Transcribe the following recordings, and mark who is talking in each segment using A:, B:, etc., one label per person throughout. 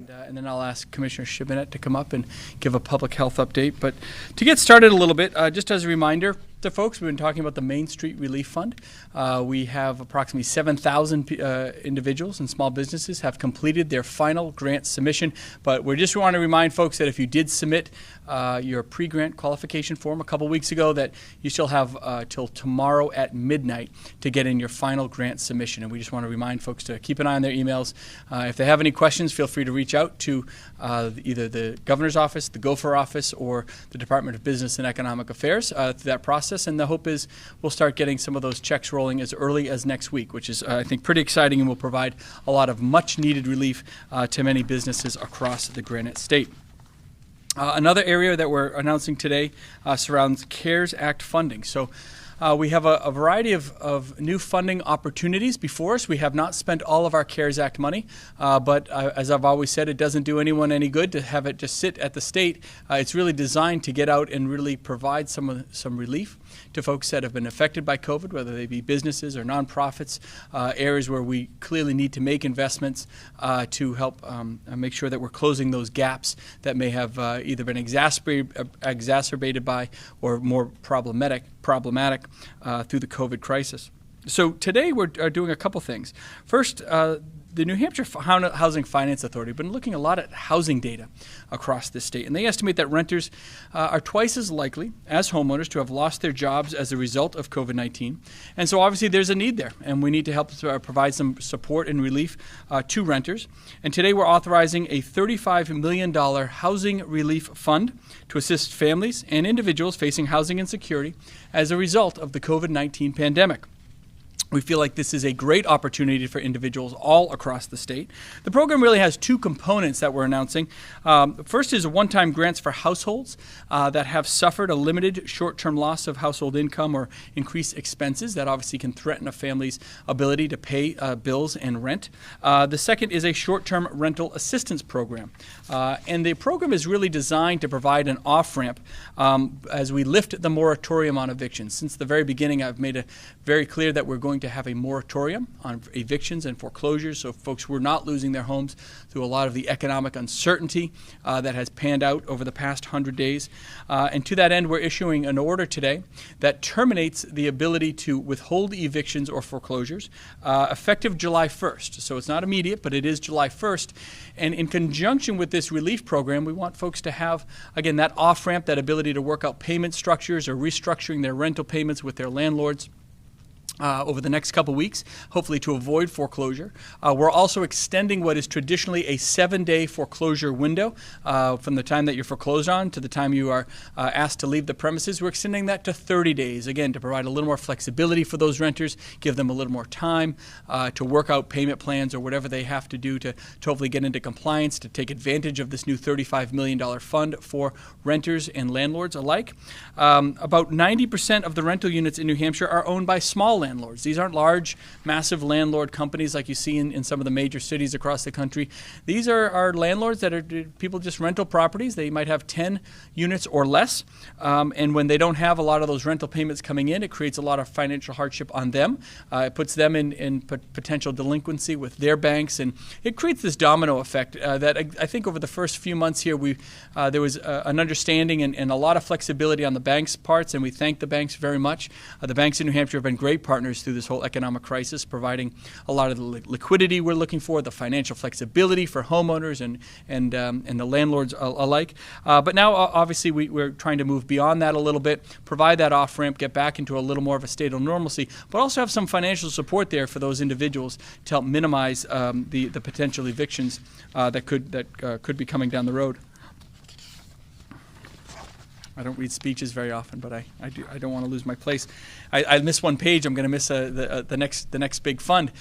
A: and then I'll ask Commissioner Shibinette to come up and give a public health update. But to get started a little bit, just as a reminder to folks, we've been talking about the Main Street Relief Fund. We have approximately 7,000 individuals and small businesses have completed their final grant submission. But we just want to remind folks that if you did submit your pre-grant qualification form a couple weeks ago, that you still have till tomorrow at midnight to get in your final grant submission. And we just want to remind folks to keep an eye on their emails. If they have any questions, feel free to reach out to either the Governor's Office, the Gopher Office, or the Department of Business and Economic Affairs through that process. And the hope is we'll start getting some of those checks rolling as early as next week, which is, I think, pretty exciting and will provide a lot of much-needed relief to many businesses across the Granite State. Another area that we're announcing today surrounds CARES Act funding. So we have a variety of new funding opportunities before us. We have not spent all of our CARES Act money, but as I've always said, it doesn't do anyone any good to have it just sit at the state. It's really designed to get out and really provide some relief to folks that have been affected by COVID, whether they be businesses or nonprofits, areas where we clearly need to make investments to help make sure that we're closing those gaps that may have either been exacerbated by or more problematic through the COVID crisis. So today we're doing a couple things. First, the New Hampshire Housing Finance Authority have been looking a lot at housing data across the state, and they estimate that renters are twice as likely as homeowners to have lost their jobs as a result of COVID-19. And so obviously there's a need there, and we need to help provide some support and relief to renters. And today we're authorizing a $35 million housing relief fund to assist families and individuals facing housing insecurity as a result of the COVID-19 pandemic. We feel like this is a great opportunity for individuals all across the state. The program really has two components that we're announcing. First is one-time grants for households that have suffered a limited short-term loss of household income or increased expenses that obviously can threaten a family's ability to pay bills and rent. The second is a short-term rental assistance program. And the program is really designed to provide an off-ramp as we lift the moratorium on evictions. Since the very beginning, I've made it very clear that we're going to have a moratorium on evictions and foreclosures, so folks were not losing their homes through a lot of the economic uncertainty that has panned out over the past 100 days. And to that end, we're issuing an order today that terminates the ability to withhold evictions or foreclosures effective July 1st. So it's not immediate, but it is July 1st. And in conjunction with this relief program, we want folks to have, again, that off-ramp, that ability to work out payment structures or restructuring their rental payments with their landlords over the next couple weeks, hopefully to avoid foreclosure. We're also extending what is traditionally a 7-day foreclosure window from the time that you're foreclosed on to the time you are asked to leave the premises. We're extending that to 30 days, again, to provide a little more flexibility for those renters, give them a little more time to work out payment plans or whatever they have to do to hopefully get into compliance, to take advantage of this new $35 million fund for renters and landlords alike. About 90% of the rental units in New Hampshire are owned by small landlords. These aren't large, massive landlord companies like you see in some of the major cities across the country. These are landlords that are people just rental properties. They might have 10 units or less. And when they don't have a lot of those rental payments coming in, it creates a lot of financial hardship on them. It puts them in potential delinquency with their banks. And it creates this domino effect that I think over the first few months here, there was an understanding and a lot of flexibility on the banks' parts. And we thank the banks very much. The banks in New Hampshire have been great partners through this whole economic crisis, providing a lot of the liquidity we're looking for, the financial flexibility for homeowners and the landlords alike. But now, obviously, we're trying to move beyond that a little bit, provide that off-ramp, get back into a little more of a state of normalcy, but also have some financial support there for those individuals to help minimize the potential evictions that could be coming down the road. I don't read speeches very often, but I don't want to lose my place. I miss one page. I'm going to miss the next big fund,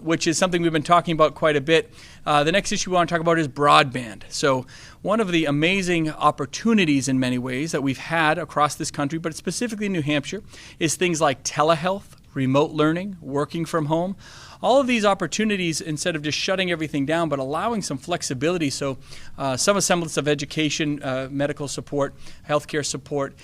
A: which is something we've been talking about quite a bit. The next issue we want to talk about is broadband. So one of the amazing opportunities in many ways that we've had across this country, but specifically in New Hampshire, is things like telehealth, remote learning, working from home. All of these opportunities, instead of just shutting everything down, but allowing some flexibility, so some semblance of education, medical support, healthcare support,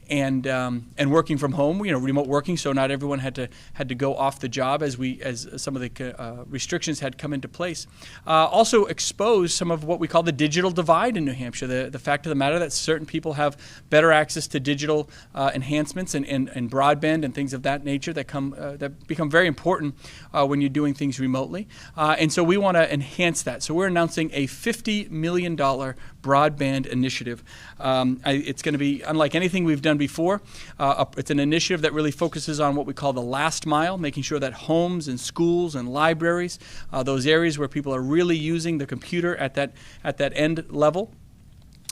A: and working from home, remote working, so not everyone had to go off the job as some of the restrictions had come into place. Also exposed some of what we call the digital divide in New Hampshire. The fact of the matter that certain people have better access to digital enhancements and broadband and things of that nature that become very important when you're doing things remotely. And so we want to enhance that. So we're announcing a $50 million broadband initiative. It's going to be unlike anything we've done before. It's an initiative that really focuses on what we call the last mile, making sure that homes and schools and libraries, those areas where people are really using the computer at that end level,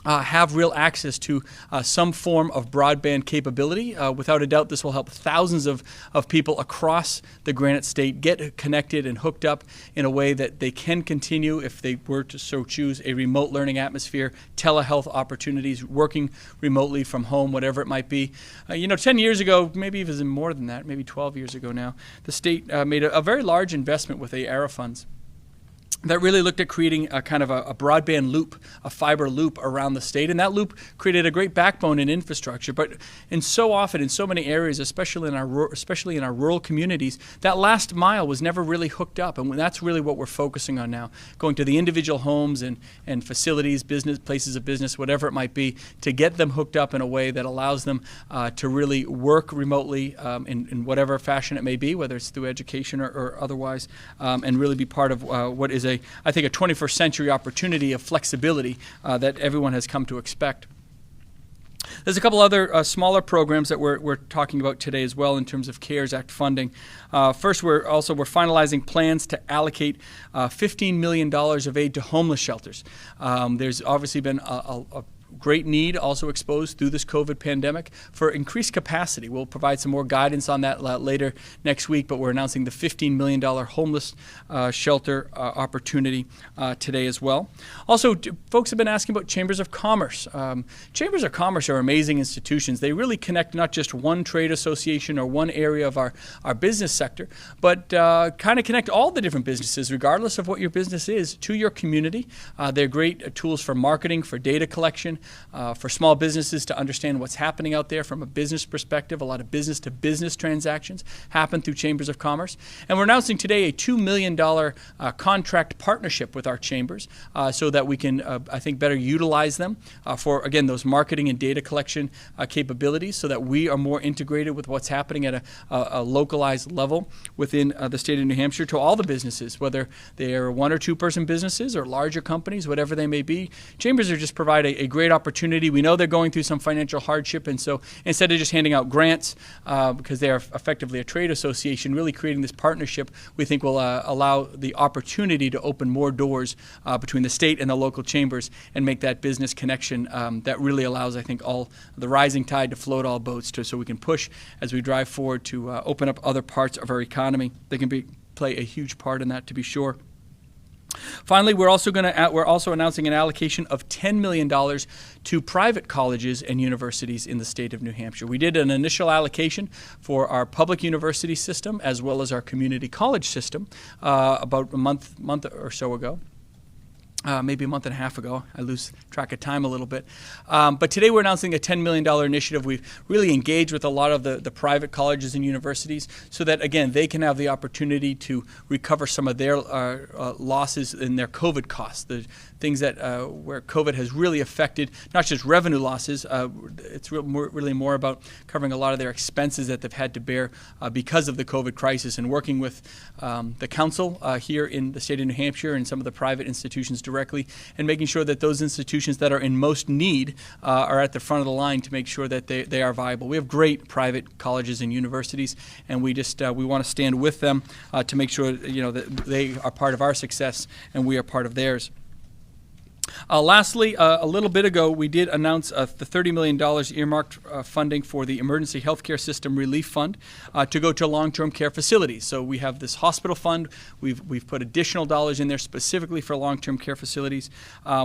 A: have real access to some form of broadband capability. Without a doubt, this will help thousands of people across the Granite State get connected and hooked up in a way that they can continue, if they were to so choose, a remote learning atmosphere, telehealth opportunities, working remotely from home, whatever it might be. 10 years ago, maybe even more than that, maybe 12 years ago now, the state made a very large investment with the ARRA funds that really looked at creating a kind of a broadband loop, a fiber loop around the state. And that loop created a great backbone in infrastructure. But so often, in so many areas, especially in our rural communities, that last mile was never really hooked up. And that's really what we're focusing on now, going to the individual homes and facilities, business, places of business, whatever it might be, to get them hooked up in a way that allows them to really work remotely in whatever fashion it may be, whether it's through education or otherwise, and really be part of what is I think a 21st century opportunity of flexibility that everyone has come to expect. There's a couple other smaller programs that we're talking about today as well in terms of CARES Act funding. First, we're finalizing plans to allocate $15 million of aid to homeless shelters. There's obviously been a great need also exposed through this COVID pandemic for increased capacity. We'll provide some more guidance on that later next week, but we're announcing the $15 million homeless shelter opportunity today as well. Also, folks have been asking about chambers of commerce. Chambers of commerce are amazing institutions. They really connect not just one trade association or one area of our business sector, but kind of connect all the different businesses, regardless of what your business is, to your community. They're great tools for marketing, for data collection, for small businesses to understand what's happening out there from a business perspective. A lot of business-to-business transactions happen through chambers of commerce. And we're announcing today a $2 million contract partnership with our chambers so that we can, I think, better utilize them for, again, those marketing and data collection capabilities so that we are more integrated with what's happening at a localized level within the state of New Hampshire to all the businesses, whether they are one or two person businesses or larger companies, whatever they may be. Chambers are just provide a great opportunity. We know they're going through some financial hardship, and so instead of just handing out grants, because they are effectively a trade association, really creating this partnership we think will allow the opportunity to open more doors between the state and the local chambers and make that business connection that really allows, I think, all the rising tide to float all boats so we can push as we drive forward to open up other parts of our economy. They can play a huge part in that, to be sure. Finally, we're also announcing an allocation of $10 million to private colleges and universities in the state of New Hampshire. We did an initial allocation for our public university system as well as our community college system about a month or so ago. Maybe a month and a half ago. I lose track of time a little bit. But today we're announcing a $10 million initiative. We've really engaged with a lot of the private colleges and universities so that, again, they can have the opportunity to recover some of their losses in their COVID costs, the things that where COVID has really affected not just revenue losses. It's really more about covering a lot of their expenses that they've had to bear because of the COVID crisis, and working with the council here in the state of New Hampshire and some of the private institutions directly, and making sure that those institutions that are in most need are at the front of the line to make sure that they are viable. We have great private colleges and universities, and we want to stand with them to make sure that they are part of our success and we are part of theirs. Lastly, a little bit ago, we did announce the $30 million earmarked funding for the Emergency Healthcare System Relief Fund to go to long-term care facilities. So we have this hospital fund. We've put additional dollars in there specifically for long-term care facilities.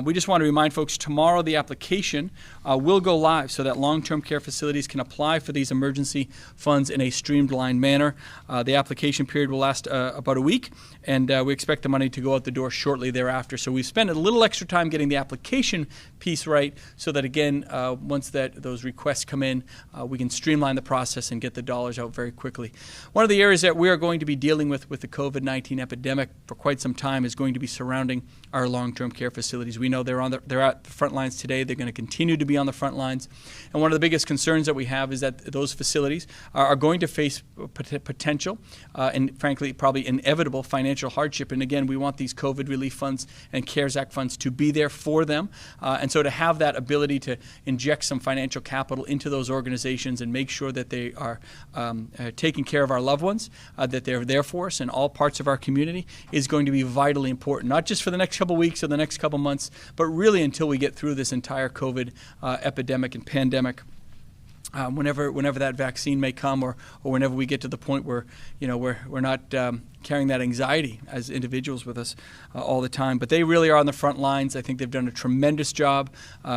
A: We just want to remind folks, tomorrow the application will go live so that long-term care facilities can apply for these emergency funds in a streamlined manner. The application period will last about a week, and we expect the money to go out the door shortly thereafter. So we've spent a little extra time getting getting the application piece right so that, again, once those requests come in, we can streamline the process and get the dollars out very quickly. One of the areas that we are going to be dealing with the COVID-19 epidemic for quite some time is going to be surrounding our long-term care facilities. We know they're at the front lines today. They're going to continue to be on the front lines. And one of the biggest concerns that we have is that those facilities are going to face potential and, frankly, probably inevitable financial hardship. And again, we want these COVID relief funds and CARES Act funds to be there for them. And so to have that ability to inject some financial capital into those organizations and make sure that they are taking care of our loved ones, that they're there for us in all parts of our community, is going to be vitally important, not just for the next couple weeks or the next couple months, but really until we get through this entire COVID epidemic and pandemic. Whenever that vaccine may come, or whenever we get to the point where we're not carrying that anxiety as individuals with us all the time. But they really are on the front lines. I think they've done a tremendous job.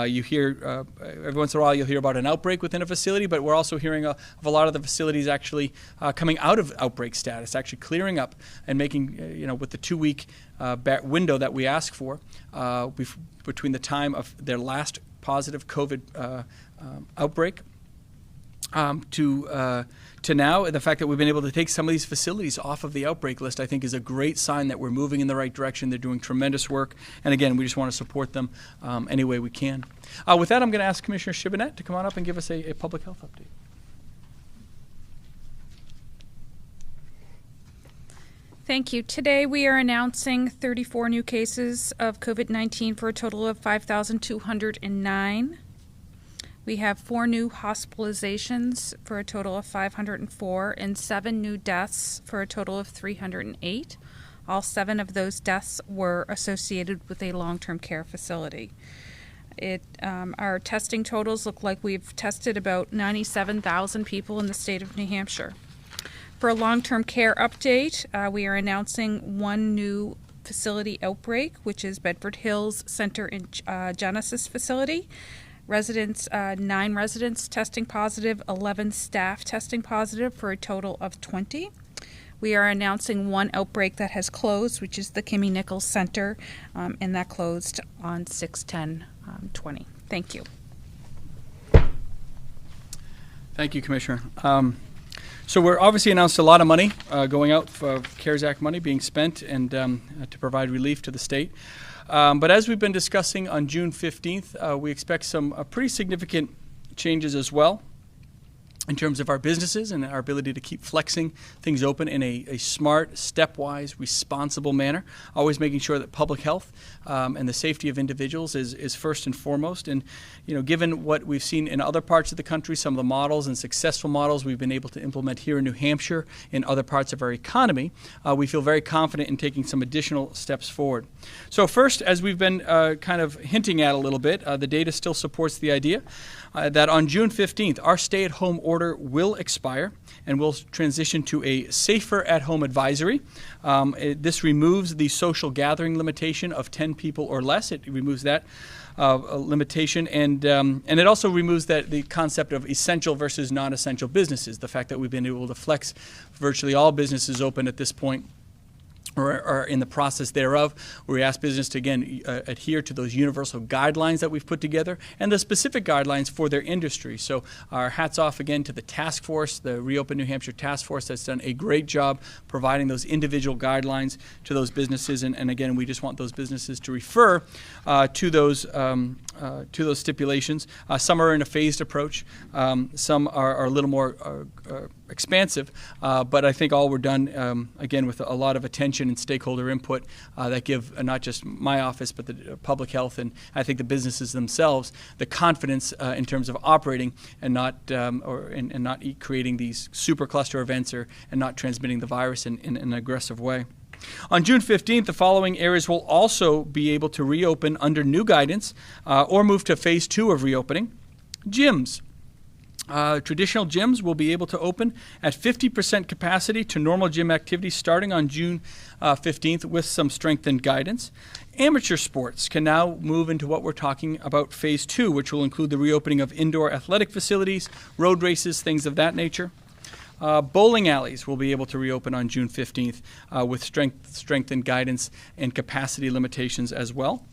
A: You hear every once in a while you'll hear about an outbreak within a facility, but we're also hearing of a lot of the facilities actually coming out of outbreak status, actually clearing up and making with the 2-week window that we ask for between the time of their last positive COVID outbreak. To now, the fact that we've been able to take some of these facilities off of the outbreak list, I think, is a great sign that we're moving in the right direction. They're doing tremendous work. And again, we just want to support them any way we can. With that, I'm going to ask Commissioner Shibinette to come on up and give us a public health update.
B: Thank you. Today we are announcing 34 new cases of COVID-19 for a total of 5,209. We have 4 new hospitalizations for a total of 504 and 7 new deaths for a total of 308. All 7 of those deaths were associated with a long-term care facility. Our testing totals look like we've tested about 97,000 people in the state of New Hampshire. For a long-term care update, we are announcing 1 new facility outbreak, which is Bedford Hills Center in Genesis facility. 9 residents testing positive, 11 staff testing positive for a total of 20. We are announcing 1 outbreak that has closed, which is the Kimmy Nichols Center, and that closed on 6/10/20. Thank you.
A: Thank you, Commissioner. So we're obviously announced a lot of money going out for CARES Act money being spent and to provide relief to the state. But as we've been discussing, on June 15th, we expect some pretty significant changes as well in terms of our businesses and our ability to keep flexing things open in a smart, stepwise, responsible manner, always making sure that public health and the safety of individuals is first and foremost. And given what we've seen in other parts of the country, some of the models and successful models we've been able to implement here in New Hampshire, in other parts of our economy, we feel very confident in taking some additional steps forward. So first, as we've been kind of hinting at a little bit, the data still supports the idea that on June 15th, our stay-at-home order will expire and we'll transition to a safer at-home advisory. This removes the social gathering limitation of 10 people or less. It removes that limitation, and it also removes the concept of essential versus non-essential businesses, the fact that we've been able to flex virtually all businesses open at this point, or in the process thereof, where we ask business to, again, adhere to those universal guidelines that we've put together and the specific guidelines for their industry. So our hats off again to the task force, the Reopen New Hampshire task force, that's done a great job providing those individual guidelines to those businesses. And again, we just want those businesses to refer to those stipulations. Some are in a phased approach. Some are a little more expansive, but I think all were done, again, with a lot of attention and stakeholder input that give not just my office, but the public health and I think the businesses themselves the confidence in terms of operating and not creating these super cluster events and not transmitting the virus in an aggressive way. On June 15th, the following areas will also be able to reopen under new guidance or move to phase 2 of reopening. Gyms. Traditional gyms will be able to open at 50% capacity to normal gym activity starting on June 15th with some strengthened guidance. Amateur sports can now move into what we're talking about phase 2, which will include the reopening of indoor athletic facilities, road races, things of that nature. Bowling alleys will be able to reopen on June 15th with strengthened guidance and capacity limitations as well.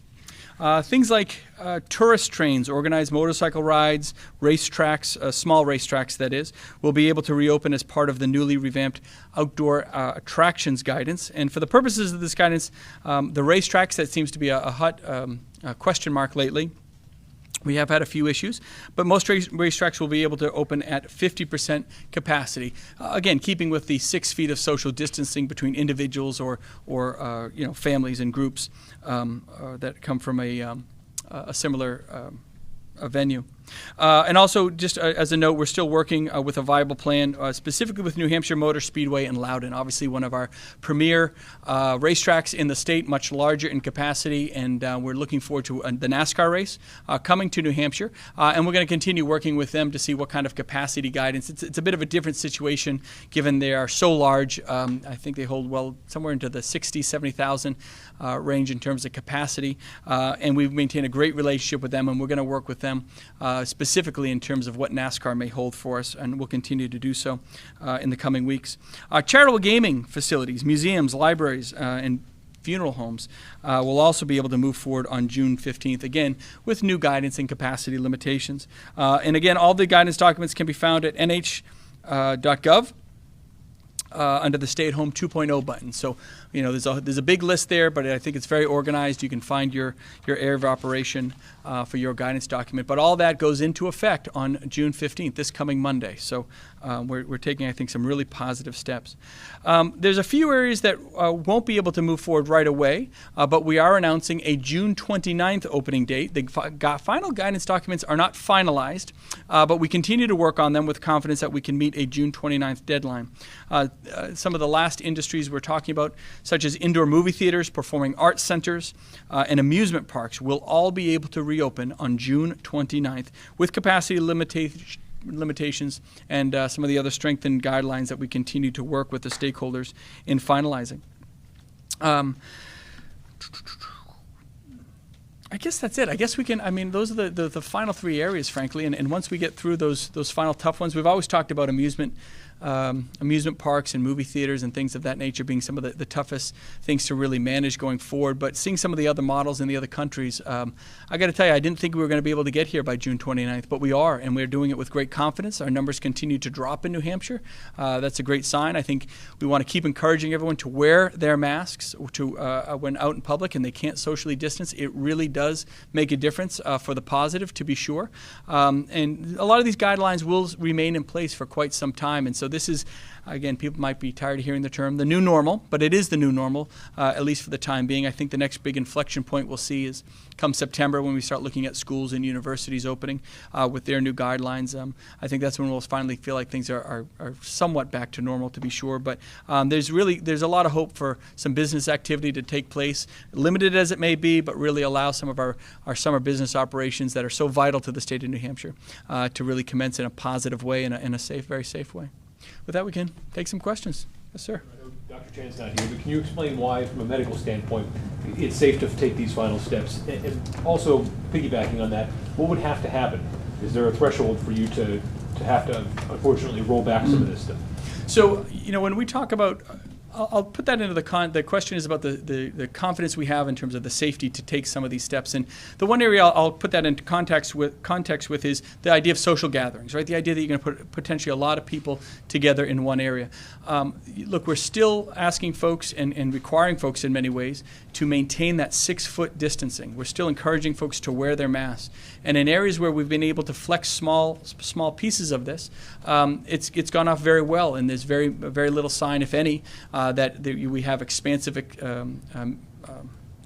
A: Things like tourist trains, organized motorcycle rides, racetracks, small racetracks that is, will be able to reopen as part of the newly revamped outdoor attractions guidance. And for the purposes of this guidance, the racetracks, that seems to be a hot question mark lately. We have had a few issues, but most racetracks will be able to open at 50% capacity. Again, keeping with the 6 feet of social distancing between individuals or families and groups that come from a similar a venue. And also, just as a note, we're still working with a viable plan, specifically with New Hampshire Motor Speedway in Loudon, obviously one of our premier racetracks in the state, much larger in capacity, and we're looking forward to the NASCAR race coming to New Hampshire, and we're going to continue working with them to see what kind of capacity guidance. It's a bit of a different situation given they are so large. I think they hold somewhere into the 60, 70,000 range in terms of capacity, and we've maintained a great relationship with them, and we're going to work with them specifically in terms of what NASCAR may hold for us, and we'll continue to do so in the coming weeks. Charitable gaming facilities, museums, libraries, and funeral homes will also be able to move forward on June 15th, again, with new guidance and capacity limitations. And again, all the guidance documents can be found at nh.gov. Under the Stay at Home 2.0 button. So, there's a big list there, but I think it's very organized. You can find your area of operation for your guidance document. But all that goes into effect on June 15th, this coming Monday. So we're taking, I think, some really positive steps. There's a few areas that won't be able to move forward right away, but we are announcing a June 29th opening date. The final guidance documents are not finalized, but we continue to work on them with confidence that we can meet a June 29th deadline. Some of the last industries we're talking about, such as indoor movie theaters, performing arts centers, and amusement parks, will all be able to reopen on June 29th with capacity limitations and some of the other strengthened guidelines that we continue to work with the stakeholders in finalizing. I guess that's it. I guess we can, those are the final 3 areas, frankly, and once we get through those final tough ones, we've always talked about amusement parks and movie theaters and things of that nature being some of the toughest things to really manage going forward. But seeing some of the other models in the other countries, I got to tell you, I didn't think we were going to be able to get here by June 29th, but we are, and we're doing it with great confidence. Our numbers continue to drop in New Hampshire. That's a great sign. I think we want to keep encouraging everyone to wear their masks when out in public and they can't socially distance. It really does make a difference for the positive, to be sure. And a lot of these guidelines will remain in place for quite some time, and so this is, again, people might be tired of hearing the term, the new normal, but it is the new normal, at least for the time being. I think the next big inflection point we'll see is come September when we start looking at schools and universities opening with their new guidelines. I think that's when we'll finally feel like things are somewhat back to normal, to be sure. But there's a lot of hope for some business activity to take place, limited as it may be, but really allow some of our summer business operations that are so vital to the state of New Hampshire to really commence in a positive way, in a safe, very safe way. With that, we can take some questions. Yes, sir.
C: Dr. Chan's not here, but can you explain why, from a medical standpoint, it's safe to take these final steps? And also, piggybacking on that, what would have to happen? Is there a threshold for you to have to, unfortunately, roll back some of this stuff?
A: So, when we talk about, I'll put that into the question is about the confidence we have in terms of the safety to take some of these steps. And the one area I'll put that into context with is the idea of social gatherings, right? The idea that you're going to put potentially a lot of people together in one area. Look, we're still asking folks and requiring folks in many ways to maintain that 6-foot distancing. We're still encouraging folks to wear their masks. And in areas where we've been able to flex small pieces of this, it's gone off very well, and there's very little sign, if any, that we have expansive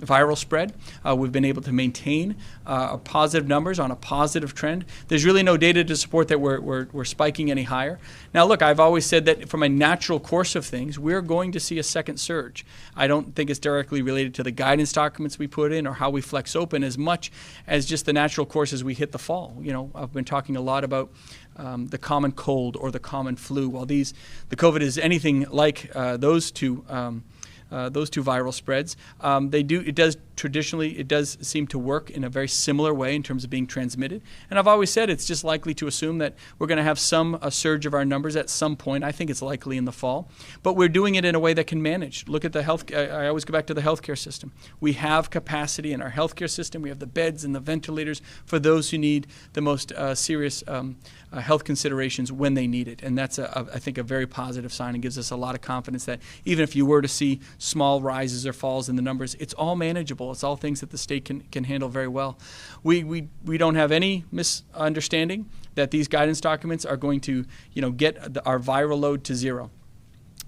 A: viral spread. We've been able to maintain positive numbers on a positive trend. There's really no data to support that we're spiking any higher. Now, look, I've always said that from a natural course of things, we're going to see a second surge. I don't think it's directly related to the guidance documents we put in or how we flex open as much as just the natural course as we hit the fall. I've been talking a lot about the common cold or the common flu. While the COVID is anything like those two viral spreads, it does traditionally, it does seem to work in a very similar way in terms of being transmitted. And I've always said it's just likely to assume that we're going to have a surge of our numbers at some point. I think it's likely in the fall. But we're doing it in a way that can manage. Look at the health. I always go back to the healthcare system. We have capacity in our healthcare system. We have the beds and the ventilators for those who need the most serious health considerations when they need it. And that's, I think, a very positive sign and gives us a lot of confidence that even if you were to see small rises or falls in the numbers, it's all manageable. It's all things that the state can handle very well. We don't have any misunderstanding that these guidance documents are going to get our viral load to zero.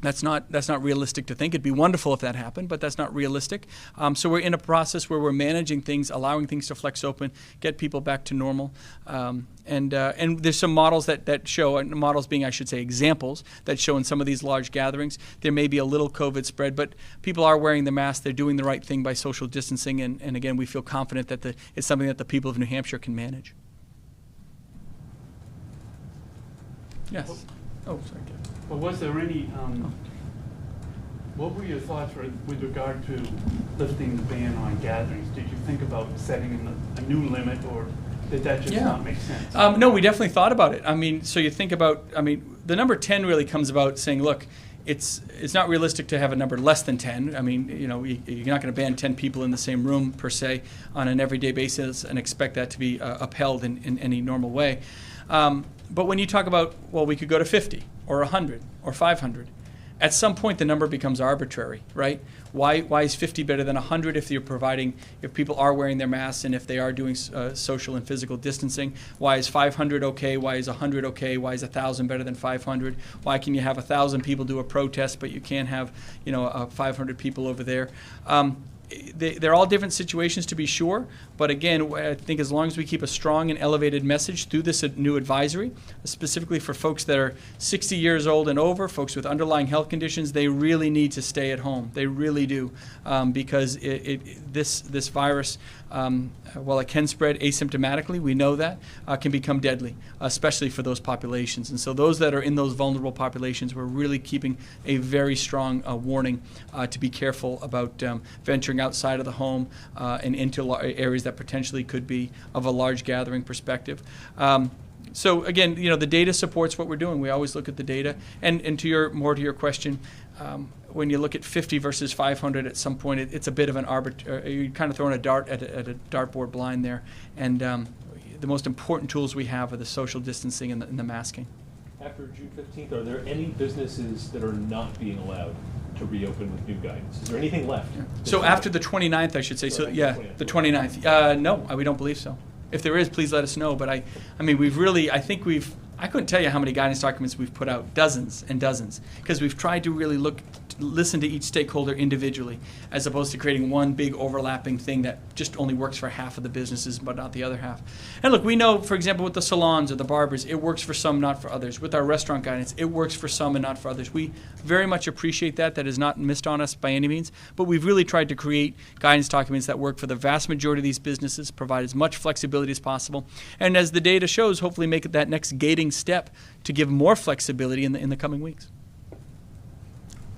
A: That's not realistic to think. It'd be wonderful if that happened, but that's not realistic. So we're in a process where we're managing things, allowing things to flex open, get people back to normal. And there's some models that show, models being, I should say, examples that show in some of these large gatherings, there may be a little COVID spread, but people are wearing the mask. They're doing the right thing by social distancing. And again, we feel confident that it's something that the people of New Hampshire can manage. Yes. Oh, sorry.
D: But was there any, what were your thoughts with regard to lifting the ban on gatherings? Did you think about setting a new limit, or did that just not make sense?
A: No, we definitely thought about it. I mean, so you think about, the number 10 really comes about saying, look, it's not realistic to have a number less than 10. I mean, you're not going to ban 10 people in the same room, per se, on an everyday basis and expect that to be upheld in any normal way. But when you talk about, well, we could go to 50 or 100 or 500, at some point the number becomes arbitrary, right? Why is 50 better than 100 if if people are wearing their masks and if they are doing social and physical distancing? Why is 500 okay? Why is 100 okay? Why is 1,000 better than 500? Why can you have 1,000 people do a protest, but you can't have 500 people over there? They're all different situations, to be sure, but again, I think as long as we keep a strong and elevated message through this new advisory, specifically for folks that are 60 years old and over, folks with underlying health conditions, they really need to stay at home. They really do, because this virus, while it can spread asymptomatically, we know that, can become deadly, especially for those populations. And so those that are in those vulnerable populations, we're really keeping a very strong warning to be careful about venturing outside of the home and into areas that potentially could be of a large gathering perspective. So again, the data supports what we're doing. We always look at the data. And to your question, when you look at 50 versus 500 at some point, it's a bit of an you're kind of throwing a dart at a dartboard blind there. And the most important tools we have are the social distancing and the masking.
C: After June 15th, are there any businesses that are not being allowed to reopen with new guidance? Is there anything left?
A: Yeah. So after the 29th, I should say. So yeah, the 29th. No, we don't believe so. If there is, please let us know. But I couldn't tell you how many guidance documents we've put out, dozens and dozens, because we've tried to really listen to each stakeholder individually, as opposed to creating one big overlapping thing that just only works for half of the businesses but not the other half. And look, we know, for example, with the salons or the barbers, it works for some, not for others. With our restaurant guidance, it works for some and not for others. We very much appreciate that. That is not missed on us by any means, but we've really tried to create guidance documents that work for the vast majority of these businesses, provide as much flexibility as possible, and as the data shows, hopefully make it that next gating step to give more flexibility in the coming weeks.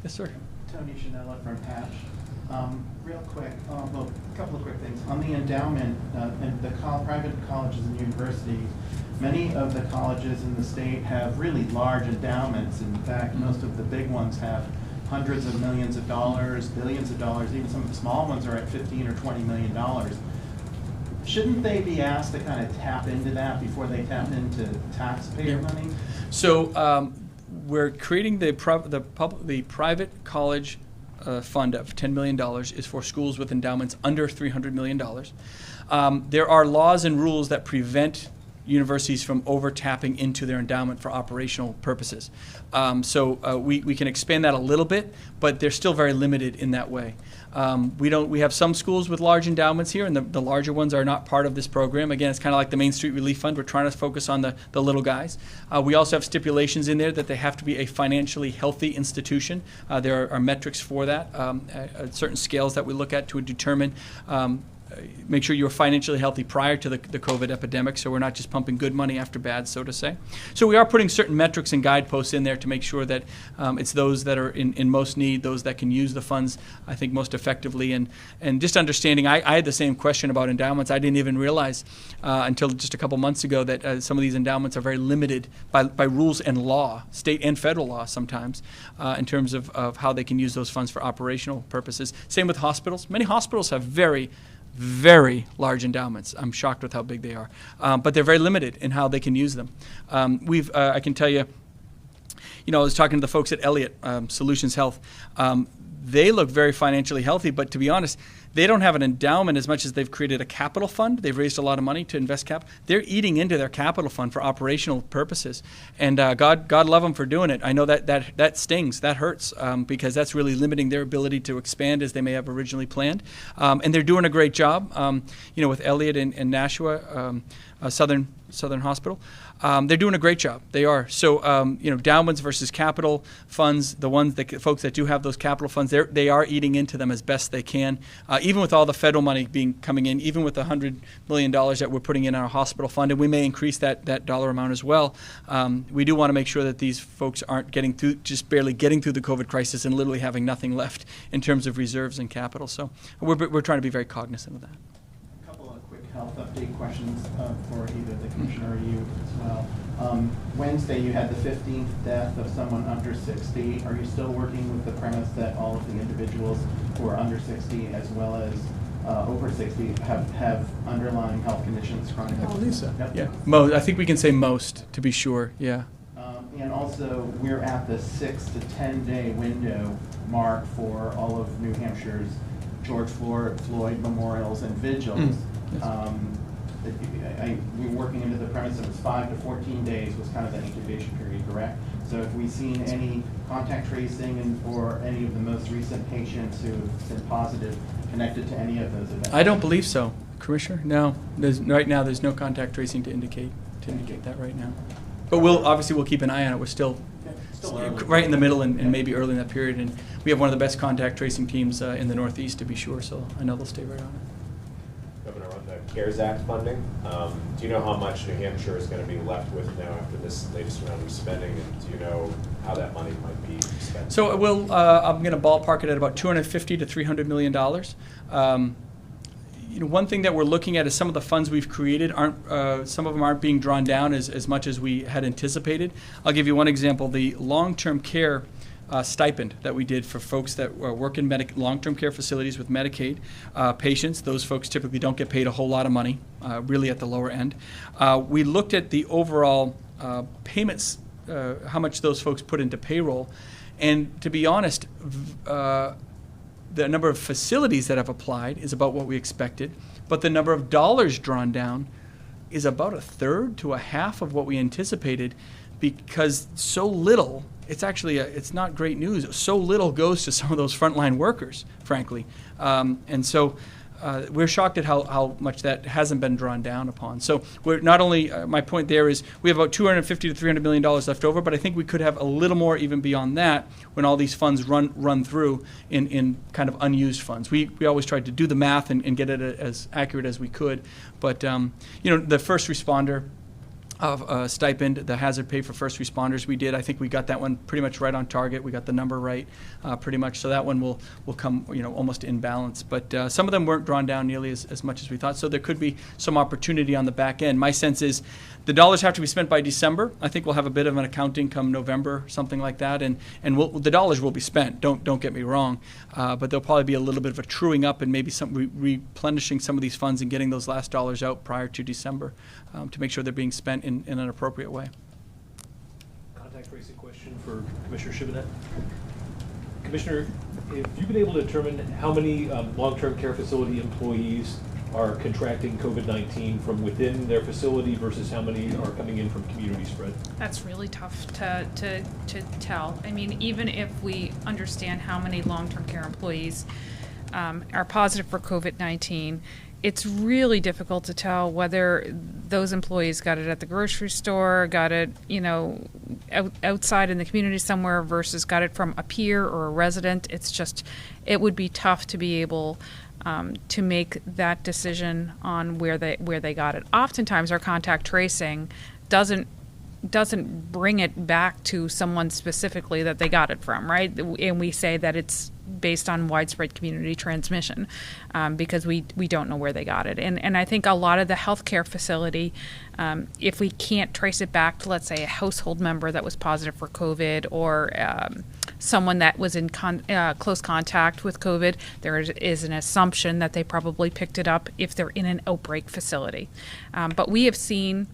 A: Yes, sir.
E: Tony Chanella from Patch. Real quick, well, a couple of quick things. On the endowment, and the private colleges and universities, many of the colleges in the state have really large endowments. In fact, most of the big ones have hundreds of millions of dollars, billions of dollars. Even some of the small ones are at $15 or $20 million. Shouldn't they be asked to kind of tap into that before they tap into taxpayer money?
A: So we're creating the private college fund of $10 million is for schools with endowments under $300 million. There are laws and rules that prevent universities from over-tapping into their endowment for operational purposes. So we can expand that a little bit, but they're still very limited in that way. We have some schools with large endowments here, and the larger ones are not part of this program. Again, it's kind of like the Main Street Relief Fund. We're trying to focus on the little guys. We also have stipulations in there that they have to be a financially healthy institution. There are metrics for that, certain scales that we look at to determine make sure you're financially healthy prior to the COVID epidemic, so we're not just pumping good money after bad, so to say. So we are putting certain metrics and guideposts in there to make sure that it's those that are in most need, those that can use the funds, I think, most effectively. And just understanding, I had the same question about endowments. I didn't even realize until just a couple months ago that some of these endowments are very limited by rules and law, state and federal law sometimes, in terms of how they can use those funds for operational purposes. Same with hospitals. Many hospitals have very, very large endowments. I'm shocked with how big they are. But they're very limited in how they can use them. I can tell you, I was talking to the folks at Elliott Solutions Health. They look very financially healthy, but to be honest, they don't have an endowment as much as they've created a capital fund. They've raised a lot of money to invest capital. They're eating into their capital fund for operational purposes, and God love them for doing it. I know that stings, that hurts, because that's really limiting their ability to expand as they may have originally planned. And they're doing a great job, with Elliott and Nashua, Southern Hospital. They're doing a great job. They are. So, endowments versus capital funds, the folks that do have those capital funds, they are eating into them as best they can. Even with all the federal money coming in, even with the $100 million that we're putting in our hospital fund, and we may increase that dollar amount as well, we do want to make sure that these folks aren't just barely getting through the COVID crisis and literally having nothing left in terms of reserves and capital. So we're trying to be very cognizant of that.
E: Health update questions for either the commissioner or you as well. Wednesday, you had the 15th death of someone under 60. Are you still working with the premise that all of the individuals who are under 60 as well as over 60 have underlying health conditions, chronic?
A: I believe so.
E: Yep.
A: Yeah. I think we can say most to be sure. Yeah.
E: And also, we're at the 6 to 10 day window mark for all of New Hampshire's George Floyd memorials and vigils. Yes. We were working into the premise that it was 5 to 14 days was kind of the incubation period, correct? So have we seen any contact tracing or any of the most recent patients who have been positive connected to any of those events?
A: I don't believe so, Commissioner. No, right now there's no contact tracing to indicate that right now. But we'll keep an eye on it. We're still right in the middle and maybe early in that period, and we have one of the best contact tracing teams in the Northeast, to be sure. So I know they'll stay right on it.
F: Governor, on the CARES Act funding, do you know how much New Hampshire is going to be left with now after this latest round of spending, and do you know how that money might be spent?
A: So I'm going to ballpark it at about $250 to $300 million. One thing that we're looking at is some of the funds we've created some of them aren't being drawn down as much as we had anticipated. I'll give you one example: the long-term care stipend that we did for folks that work in long-term care facilities with Medicaid patients. Those folks typically don't get paid a whole lot of money, really at the lower end. We looked at the overall payments, how much those folks put into payroll, and to be honest, the number of facilities that have applied is about what we expected, but the number of dollars drawn down is about a third to a half of what we anticipated, because so little, it's not great news, so little goes to some of those frontline workers, frankly. And so we're shocked at how much that hasn't been drawn down upon. So we're not only, my point there is we have about $250 to $300 million left over, but I think we could have a little more even beyond that when all these funds run through in kind of unused funds. We always tried to do the math and get it as accurate as we could. But, the first responder of stipend, the hazard pay for first responders we did, I think we got that one pretty much right on target. We got the number right pretty much, so that one will come almost in balance. But some of them weren't drawn down nearly as much as we thought, so there could be some opportunity on the back end. My sense is the dollars have to be spent by December. I think we'll have a bit of an accounting come November, something like that, and the dollars will be spent, don't get me wrong, but there'll probably be a little bit of a truing up and maybe some replenishing some of these funds and getting those last dollars out prior to December to make sure they're being spent in an appropriate way.
C: Contact tracing question for Commissioner Shibinette. Commissioner, have you been able to determine how many long-term care facility employees are contracting COVID-19 from within their facility versus how many are coming in from community spread?
B: That's really tough to tell. I mean, even if we understand how many long-term care employees are positive for COVID-19, it's really difficult to tell whether those employees got it at the grocery store, got it, outside in the community somewhere versus got it from a peer or a resident. It would be tough to be able to make that decision on where they got it. Oftentimes, our contact tracing doesn't bring it back to someone specifically that they got it from, right? And we say that it's based on widespread community transmission because we don't know where they got it. And I think a lot of the healthcare facility, if we can't trace it back to, let's say, a household member that was positive for COVID or someone that was in close contact with COVID, there is an assumption that they probably picked it up if they're in an outbreak facility. But we have seen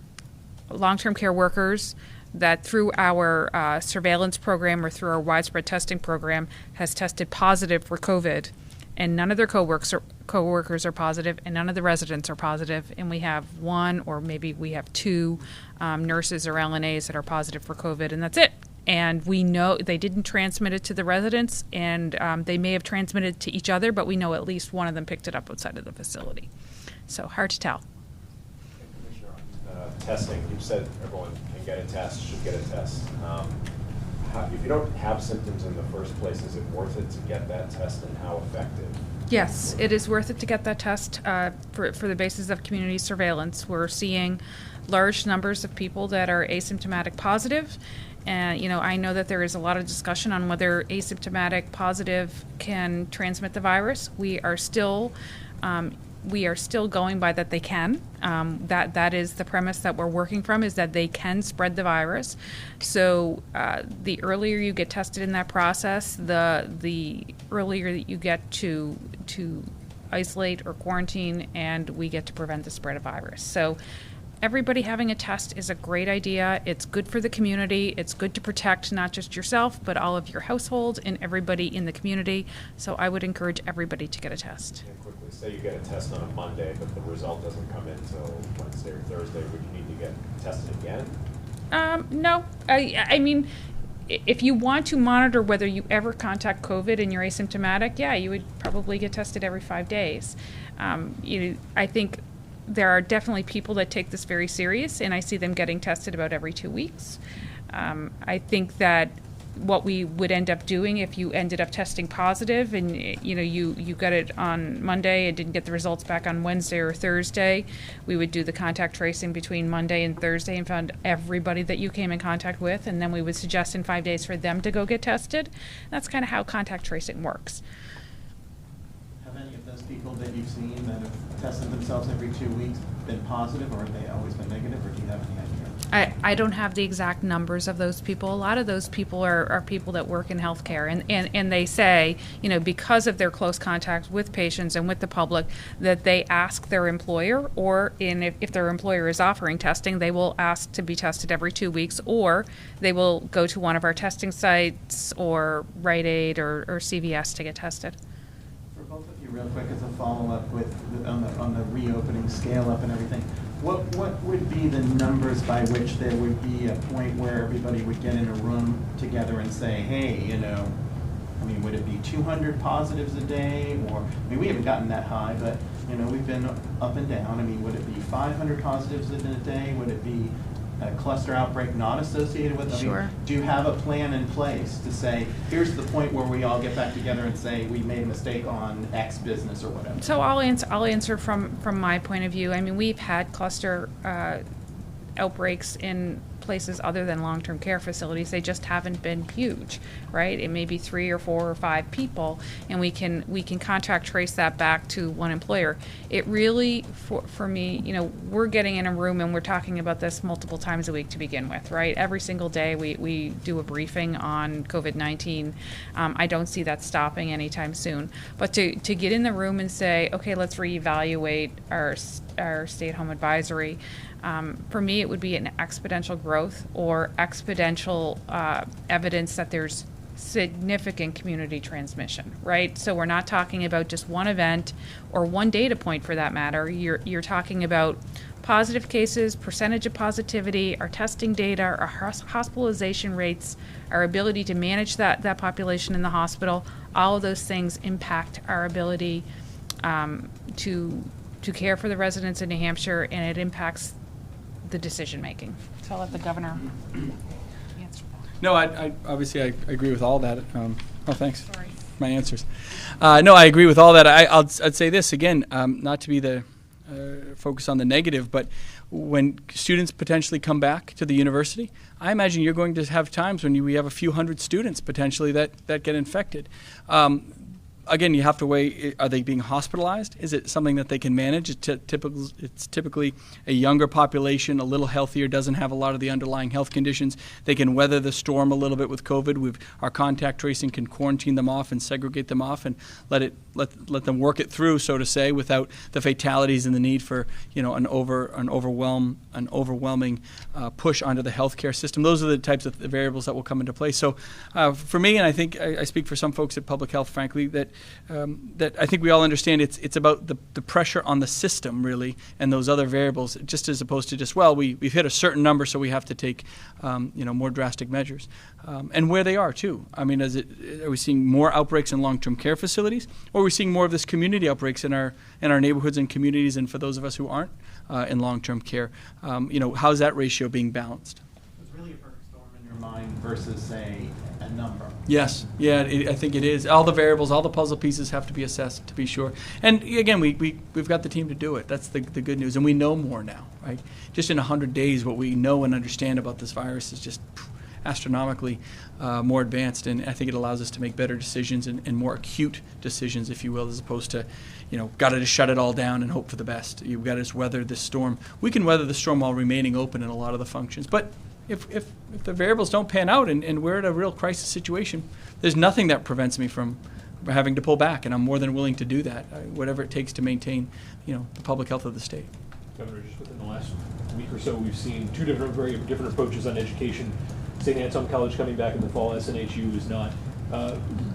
B: long-term care workers that through our surveillance program or through our widespread testing program has tested positive for COVID, and none of their coworkers are positive, and none of the residents are positive, and we have one or maybe we have two nurses or LNAs that are positive for COVID, and that's it. And we know they didn't transmit it to the residents, and they may have transmitted to each other, but we know at least one of them picked it up outside of the facility. So hard to tell.
F: Testing, you said everyone can get a test, should get a test. If you don't have symptoms in the first place, is it worth it to get that test, and how effective?
B: Yes, it is worth it to get that test for the basis of community surveillance. We're seeing large numbers of people that are asymptomatic positive. And, I know that there is a lot of discussion on whether asymptomatic positive can transmit the virus. We are still going by that they can. That is the premise that we're working from, is that they can spread the virus. So the earlier you get tested in that process, the earlier that you get to isolate or quarantine, and we get to prevent the spread of virus. So everybody having a test is a great idea. It's good for the community. It's good to protect not just yourself, but all of your household and everybody in the community. So I would encourage everybody to get a test.
F: And quickly, say you get a test on a Monday, but the result doesn't come in until Wednesday or Thursday, would you need to get tested again?
B: No. I mean, if you want to monitor whether you ever contact COVID and you're asymptomatic, yeah, you would probably get tested every 5 days. I think there are definitely people that take this very serious, and I see them getting tested about every 2 weeks. I think that what we would end up doing if you ended up testing positive and you got it on Monday and didn't get the results back on Wednesday or Thursday, we would do the contact tracing between Monday and Thursday and found everybody that you came in contact with, and then we would suggest in 5 days for them to go get tested. That's kind of how contact tracing works.
E: Have any of those people that you've seen that have tested themselves every 2 weeks been positive, or have they always been negative, or do you have any idea?
B: I don't have the exact numbers of those people. A lot of those people are people that work in healthcare, and they say, because of their close contact with patients and with the public, that they ask their employer, or if their employer is offering testing, they will ask to be tested every 2 weeks, or they will go to one of our testing sites or Rite Aid or CVS to get tested.
E: For both of you, real quick, as a follow-up on the reopening scale-up and everything, what would be the numbers by which there would be a point where everybody would get in a room together and say, hey, would it be 200 positives a day? Or, we haven't gotten that high, but, we've been up and down. Would it be 500 positives in a day? Would it be a cluster outbreak not associated with it?
B: Sure.
E: Do you have a plan in place to say, here's the point where we all get back together and say we made a mistake on X business or whatever?
B: So I'll answer from my point of view. We've had cluster outbreaks in places other than long-term care facilities. They just haven't been huge, right? It may be 3 or 4 or 5 people, and we can contact trace that back to one employer. It really, for me, we're getting in a room and we're talking about this multiple times a week to begin with, right? Every single day we do a briefing on COVID-19. I don't see that stopping anytime soon. But to get in the room and say, okay, let's reevaluate our stay-at-home advisory. For me, it would be an exponential growth or exponential evidence that there's significant community transmission, right? So we're not talking about just one event or one data point for that matter. You're talking about positive cases, percentage of positivity, our testing data, our hospitalization rates, our ability to manage that population in the hospital. All of those things impact our ability to care for the residents in New Hampshire, and it impacts the decision making. So I'll let the governor answer that.
A: No, I obviously I agree with all that. Thanks.
B: Sorry.
A: my answers. No, I agree with all that. I'd say this again, not to be the focus on the negative, but when students potentially come back to the university, I imagine you're going to have times when we have a few hundred students potentially that get infected. Again, you have to weigh, are they being hospitalized? Is it something that they can manage? It's typically a younger population, a little healthier, doesn't have a lot of the underlying health conditions. They can weather the storm a little bit with COVID. Our contact tracing can quarantine them off and segregate them off and let them work it through, so to say, without the fatalities and the need for an overwhelming push onto the healthcare system. Those are the types of variables that will come into play. So for me, and I think I speak for some folks at Public Health, frankly, that I think we all understand it's about the pressure on the system, really, and those other variables, just as opposed to just, well, we've hit a certain number, so we have to take more drastic measures. And where they are, too. I mean, are we seeing more outbreaks in long-term care facilities, or are we seeing more of this community outbreaks in our neighborhoods and communities, and for those of us who aren't in long-term care? How's that ratio being balanced?
E: It's really a perfect storm in your mind versus, say, a number.
A: Yes, yeah, I think it is. All the variables, all the puzzle pieces have to be assessed, to be sure. And again, we've got the team to do it. That's the good news, and we know more now, right? Just in 100 days, what we know and understand about this virus is just astronomically more advanced, and I think it allows us to make better decisions and more acute decisions, if you will, as opposed to, got to just shut it all down and hope for the best. You've got to just weather this storm. We can weather the storm while remaining open in a lot of the functions, but if the variables don't pan out and we're at a real crisis situation, there's nothing that prevents me from having to pull back, and I'm more than willing to do that, whatever it takes to maintain, the public health of the state.
C: Governor, just within the last week or so, we've seen two very different approaches on education. St. Anselm College coming back in the fall, SNHU is not.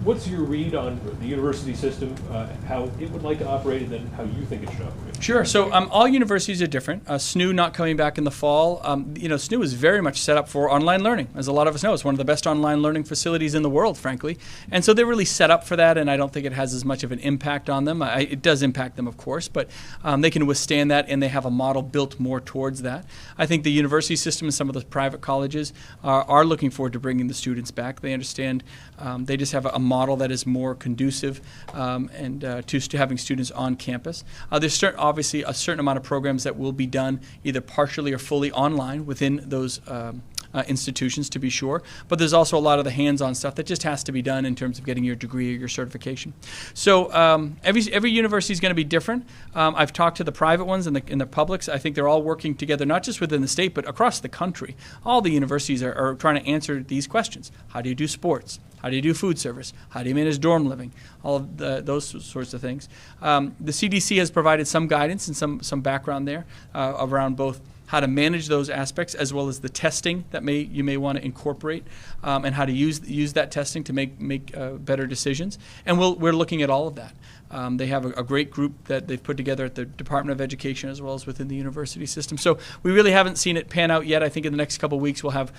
C: What's your read on the university system, how it would like to operate, and then how you think it should operate?
A: Sure. So all universities are different. SNU not coming back in the fall. SNU is very much set up for online learning. As a lot of us know, it's one of the best online learning facilities in the world, frankly. And so they're really set up for that, and I don't think it has as much of an impact on them. It does impact them, of course, but they can withstand that, and they have a model built more towards that. I think the university system and some of the private colleges are looking forward to bringing the students back. They understand they just have a model that is more conducive and to having students on campus. There's obviously a certain amount of programs that will be done either partially or fully online within those institutions, to be sure, but there's also a lot of the hands-on stuff that just has to be done in terms of getting your degree or your certification. So every university is going to be different. I've talked to the private ones and the publics. I think they're all working together, not just within the state, but across the country. All the universities are trying to answer these questions. How do you do sports? How do you do food service? How do you manage dorm living? All of those sorts of things. The CDC has provided some guidance and some background there around both how to manage those aspects as well as the testing that you may want to incorporate and how to use that testing to make better decisions. And we're looking at all of that. They have a great group that they've put together at the Department of Education as well as within the university system. So we really haven't seen it pan out yet. I think in the next couple of weeks we'll have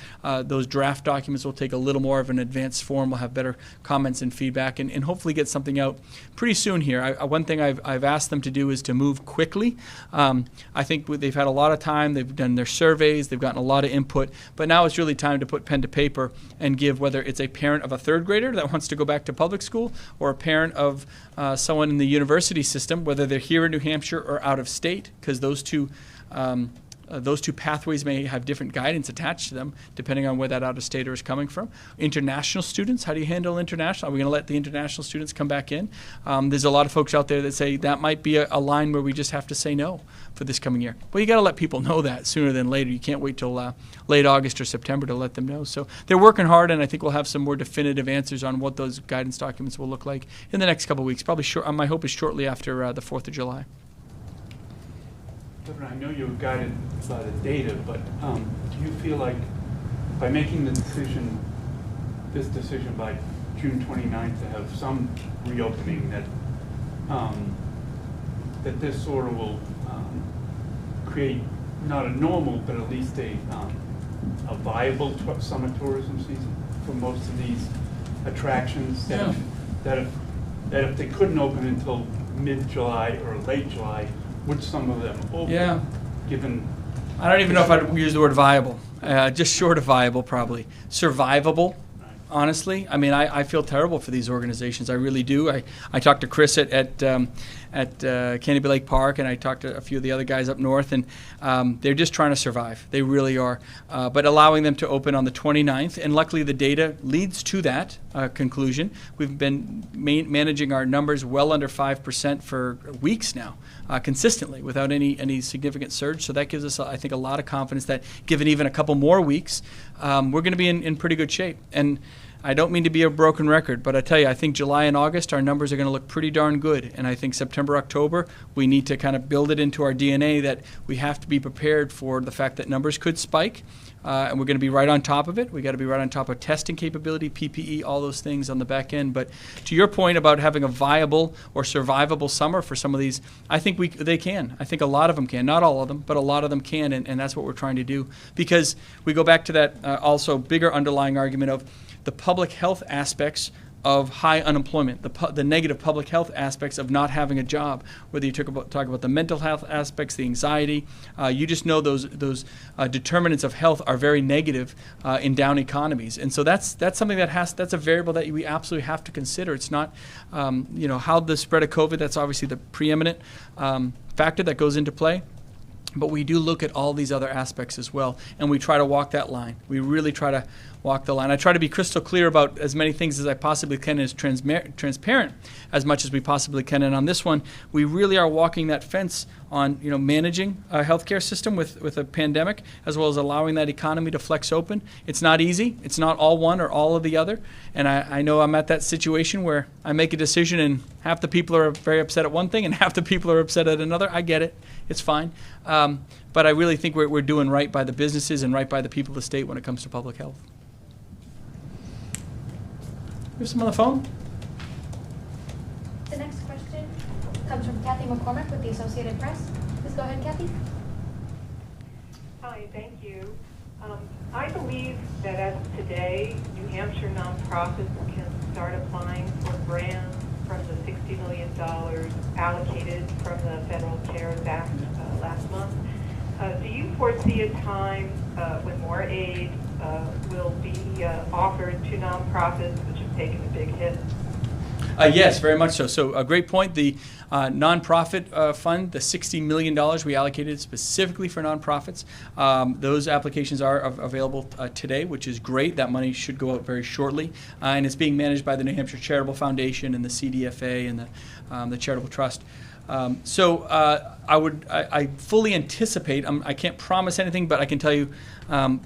A: those draft documents will take a little more of an advanced form. We'll have better comments and feedback and hopefully get something out pretty soon here. One thing I've asked them to do is to move quickly. I think they've had a lot of time. They've done their surveys. They've gotten a lot of input. But now it's really time to put pen to paper and give, whether it's a parent of a third grader that wants to go back to public school or a parent of someone in the university system, whether they're here in New Hampshire or out of state, because those two pathways may have different guidance attached to them depending on where that out-of-stater is coming from. International students, how do you handle international? Are we going to let the international students come back in? There's a lot of folks out there that say that might be a line where we just have to say no for this coming year. Well, you got to let people know that sooner than later. You can't wait till late August or September to let them know. So they're working hard, and I think we'll have some more definitive answers on what those guidance documents will look like in the next couple of weeks. Probably my hope is shortly after the 4th of July.
D: I know you're guided by the data, but do you feel like by making this decision by June 29th to have some reopening, that this sort of will create not a normal, but at least a viable summer tourism season for most of these attractions that if they couldn't open until mid-July or late July, would some of them open?
A: Yeah.
D: Given,
A: I don't even know if I'd use the word viable. Just short of viable, probably. Survivable. honestly. I mean, I feel terrible for these organizations. I really do. I talked to Chris at Canopy Lake Park, and I talked to a few of the other guys up north, and they're just trying to survive. They really are. But allowing them to open on the 29th, and luckily the data leads to that conclusion. We've been managing our numbers well under 5% for weeks now, consistently, without any significant surge. So that gives us, I think, a lot of confidence that given even a couple more weeks, we're going to be in pretty good shape. And I don't mean to be a broken record, but I tell you, I think July and August, our numbers are going to look pretty darn good. And I think September, October, we need to kind of build it into our DNA that we have to be prepared for the fact that numbers could spike. And we're going to be right on top of it. We got to be right on top of testing capability, PPE, all those things on the back end. But to your point about having a viable or survivable summer for some of these, I think they can. I think a lot of them can. Not all of them, but a lot of them can. And that's what we're trying to do. Because we go back to that also bigger underlying argument of the public health aspects of high unemployment, the negative public health aspects of not having a job, whether you talk about the mental health aspects, the anxiety, you just know those determinants of health are very negative in down economies. And so that's something that's a variable that we absolutely have to consider. It's not, how the spread of COVID, that's obviously the preeminent factor that goes into play. But we do look at all these other aspects as well, and we try to walk that line. We really try to walk the line. I try to be crystal clear about as many things as I possibly can, as transparent as much as we possibly can. And on this one, we really are walking that fence on managing a healthcare system with a pandemic, as well as allowing that economy to flex open. It's not easy. It's not all one or all of the other. And I know I'm at that situation where I make a decision and half the people are very upset at one thing and half the people are upset at another. I get it. It's fine. But I really think we're doing right by the businesses and right by the people of the state when it comes to public health. We have some on the phone?
G: The next question comes from Kathy McCormick with the Associated Press. Please go ahead, Kathy.
H: Hi, thank you. I believe that as of today, New Hampshire nonprofits can start applying for grants from the $60 million allocated from the Federal CARES Act last month. Do you foresee a time when more aid will be offered to nonprofits which have taken a big hit?
A: Yes, very much so. So a great point. The nonprofit fund, the $60 million we allocated specifically for nonprofits, those applications are available today, which is great. That money should go out very shortly. And it's being managed by the New Hampshire Charitable Foundation and the CDFA and the Charitable Trust. So I fully anticipate, I can't promise anything, but I can tell you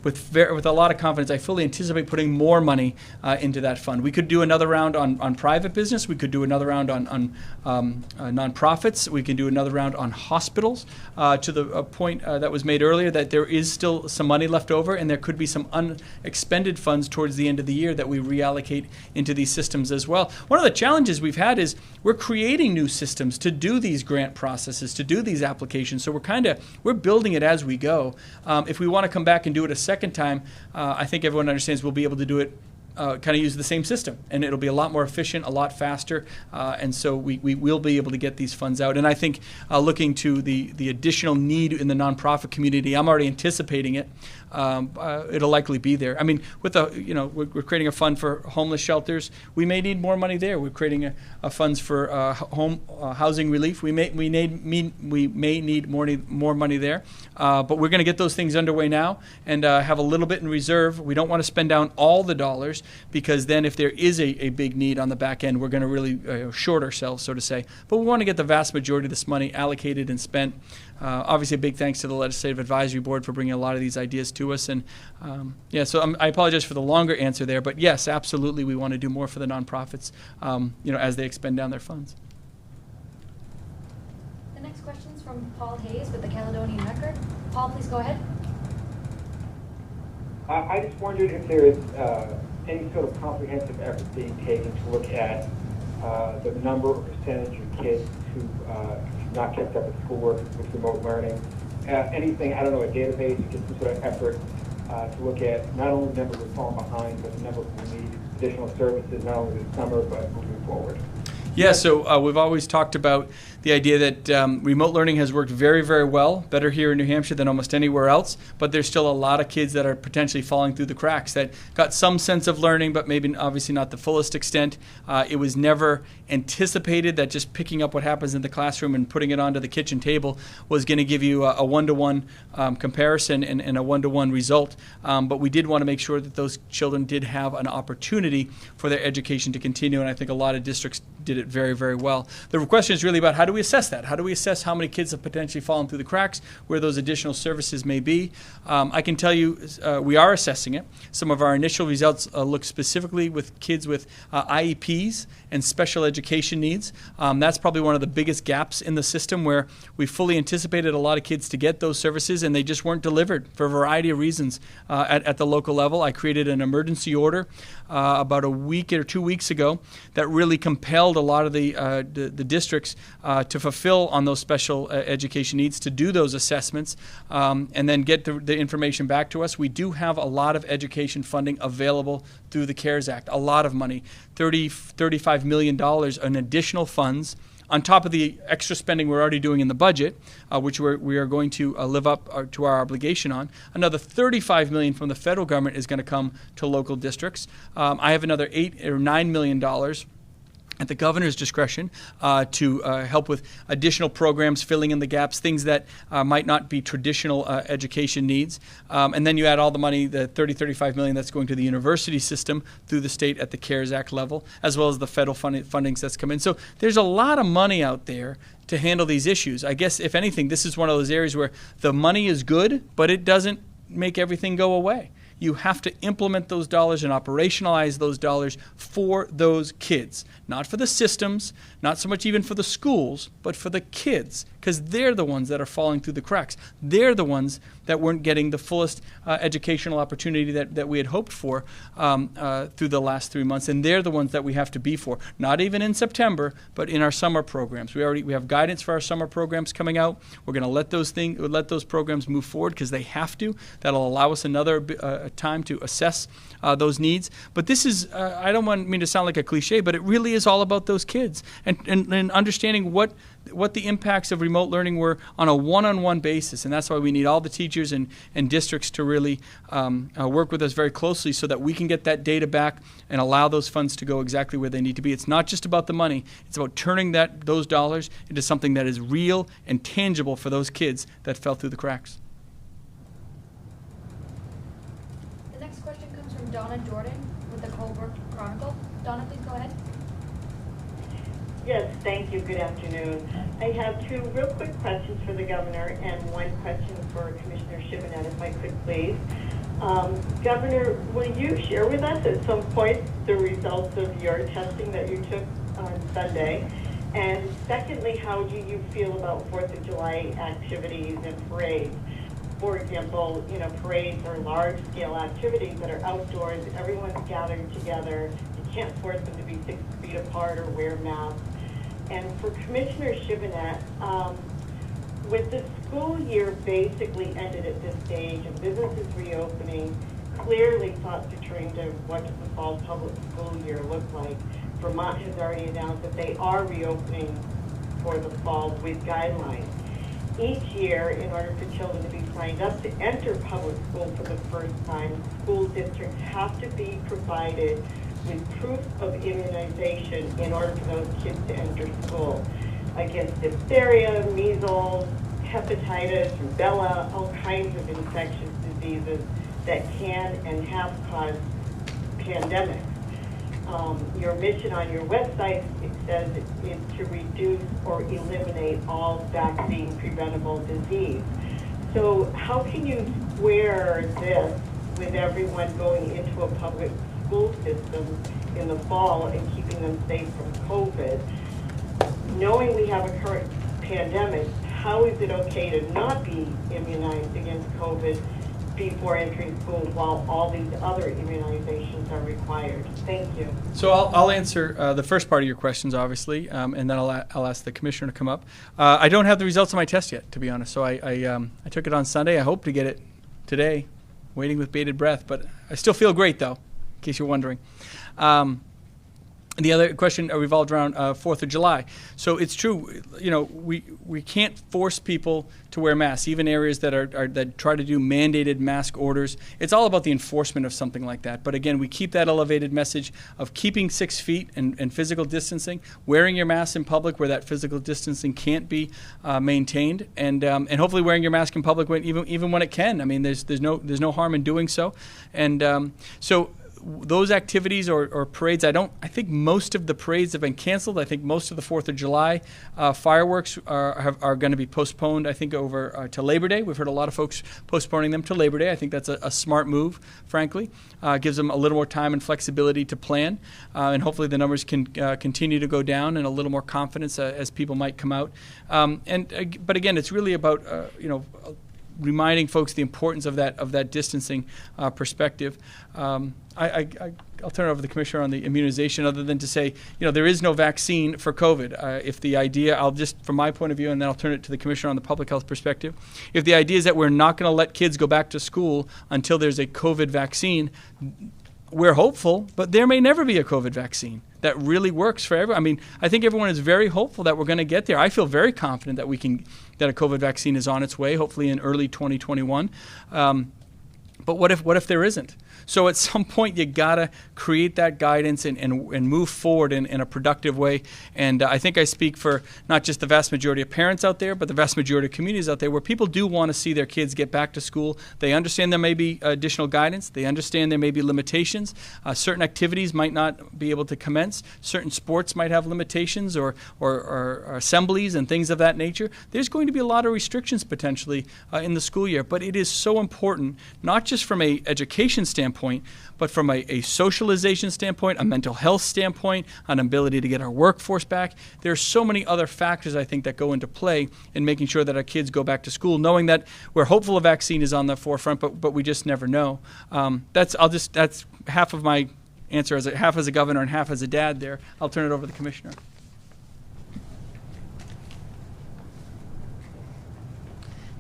A: with a lot of confidence, I fully anticipate putting more money into that fund. We could do another round on private business. We could do another round on nonprofits. We can do another round on hospitals to the point that was made earlier that there is still some money left over, and there could be some unexpended funds towards the end of the year that we reallocate into these systems as well. One of the challenges we've had is we're creating new systems to do these grant processes, to do these applications. So we're building it as we go. If we want to come back and do it a second time, I think everyone understands we'll be able to do it kind of use the same system, and it'll be a lot more efficient, a lot faster, and so we will be able to get these funds out. And I think looking to the additional need in the nonprofit community, I'm already anticipating it. It'll likely be there. I mean, with we're creating a fund for homeless shelters. We may need more money there. We're creating a funds for home housing relief. We may need more money there. But we're going to get those things underway now and have a little bit in reserve. We don't want to spend down all the dollars, because then if there is a big need on the back end, we're going to really short ourselves, so to say. But we want to get the vast majority of this money allocated and spent. Obviously, a big thanks to the Legislative Advisory Board for bringing a lot of these ideas to us. And so I apologize for the longer answer there, but yes, absolutely, we want to do more for the nonprofits, as they expend down their funds.
G: The next question is from Paul Hayes with the Caledonian Record. Paul, please go ahead.
I: I just wondered if there is any sort of comprehensive effort being taken to look at the number or percentage of kids who not kept up with schoolwork with remote learning. Anything, I don't know, a database, just some sort of effort to look at not only the number who have fallen behind, but the number who need additional services, not only this summer, but moving forward.
A: Yeah, so we've always talked about the idea that remote learning has worked very, very well, better here in New Hampshire than almost anywhere else, but there's still a lot of kids that are potentially falling through the cracks that got some sense of learning, but maybe obviously not the fullest extent. It was never anticipated that just picking up what happens in the classroom and putting it onto the kitchen table was going to give you a one-to-one comparison and a one-to-one result, but we did want to make sure that those children did have an opportunity for their education to continue, and I think a lot of districts did it very, very well. The question is really about how do we assess that? How do we assess how many kids have potentially fallen through the cracks, where those additional services may be? I can tell you we are assessing it. Some of our initial results look specifically with kids with IEPs and special education needs. That's probably one of the biggest gaps in the system, where we fully anticipated a lot of kids to get those services and they just weren't delivered for a variety of reasons at the local level. I created an emergency order about a week or 2 weeks ago that really compelled a lot of the districts to fulfill on those special education needs, to do those assessments, and then get the information back to us. We do have a lot of education funding available through the CARES Act, a lot of money, $35 million in additional funds, on top of the extra spending we're already doing in the budget, which we are going to live up to our obligation on. Another $35 million from the federal government is going to come to local districts. I have another $8 or $9 million at the governor's discretion to help with additional programs, filling in the gaps, things that might not be traditional education needs. And then you add all the money, the $35 million that's going to the university system through the state at the CARES Act level, as well as the federal fundings that's come in. So there's a lot of money out there to handle these issues. I guess, if anything, this is one of those areas where the money is good, but it doesn't make everything go away. You have to implement those dollars and operationalize those dollars for those kids. Not for the systems, not so much even for the schools, but for the kids, because they're the ones that are falling through the cracks. They're the ones that weren't getting the fullest educational opportunity that we had hoped for through the last 3 months, and they're the ones that we have to be for. Not even in September, but in our summer programs. We have guidance for our summer programs coming out. We're going to let those programs move forward because they have to. That'll allow us another time to assess those needs. But this is, I don't mean to sound like a cliche, but it really is all about those kids and understanding what the impacts of remote learning were on a one-on-one basis. And that's why we need all the teachers and districts to really work with us very closely so that we can get that data back and allow those funds to go exactly where they need to be. It's not just about the money. It's about turning those dollars into something that is real and tangible for those kids that fell through the cracks.
G: The next question comes from Donna Jordan with the Colbrook Chronicle. Donna, please go ahead.
J: Yes, thank you. Good afternoon. I have two real quick questions for the governor and one question for Commissioner Shibinette, if I could, please. Governor, will you share with us at some point the results of your testing that you took on Sunday? And secondly, how do you feel about 4th of July activities and parades? For example, parades are large-scale activities that are outdoors. Everyone's gathered together. You can't force them to be 6 feet apart or wear masks. And for Commissioner Shibinette, with the school year basically ended at this stage and businesses reopening, clearly thoughts are turning to what does the fall public school year look like. Vermont has already announced that they are reopening for the fall with guidelines. Each year, in order for children to be signed up to enter public school for the first time, school districts have to be provided with proof of immunization in order for those kids to enter school against diphtheria, measles, hepatitis, rubella, all kinds of infectious diseases that can and have caused pandemics. Your mission on your website, it says it's to reduce or eliminate all vaccine preventable disease. So how can you square this with everyone going into a public school system in the fall and keeping them safe from COVID? Knowing we have a current pandemic, how is it okay to not be immunized against COVID before entering school while all these other immunizations are required? Thank you.
A: So I'll answer the first part of your questions, obviously, and then I'll ask the commissioner to come up. I don't have the results of my test yet, to be honest. So I took it on Sunday. I hope to get it today, waiting with bated breath. But I still feel great, though, in case you're wondering. the other question revolved around 4th of July. So it's true, we can't force people to wear masks, even areas that try to do mandated mask orders. It's all about the enforcement of something like that. But again, we keep that elevated message of keeping 6 feet and physical distancing, wearing your mask in public where that physical distancing can't be maintained, and hopefully wearing your mask in public even when it can. I mean, there's no harm in doing so, and so. Those activities or parades, I think most of the parades have been canceled. I think most of the 4th of July fireworks are going to be postponed, I think, over to Labor Day. We've heard a lot of folks postponing them to Labor Day. I think that's a smart move, frankly. Gives them a little more time and flexibility to plan. And hopefully the numbers can continue to go down and a little more confidence as people might come out. But again, it's really about, reminding folks the importance of that distancing perspective. I'll turn it over to the Commissioner on the immunization, other than to say, there is no vaccine for COVID. If the idea, I'll just, from my point of view, and then I'll turn it to the Commissioner on the public health perspective, if the idea is that we're not going to let kids go back to school until there's a COVID vaccine, we're hopeful, but there may never be a COVID vaccine that really works for everyone. I mean, I think everyone is very hopeful that we're going to get there. I feel very confident that that a COVID vaccine is on its way, hopefully in early 2021. But what if there isn't? So at some point you gotta create that guidance and move forward in a productive way. And I think I speak for not just the vast majority of parents out there, but the vast majority of communities out there where people do want to see their kids get back to school. They understand there may be additional guidance. They understand there may be limitations. Certain activities might not be able to commence. Certain sports might have limitations or assemblies and things of that nature. There's going to be a lot of restrictions potentially in the school year, but it is so important, not just from a education standpoint, but from a socialization standpoint, a mental health standpoint, an ability to get our workforce back. There are so many other factors, I think, that go into play in making sure that our kids go back to school, knowing that we're hopeful a vaccine is on the forefront, but we just never know. That's half of my answer, half as a governor and half as a dad there. I'll turn it over to the Commissioner.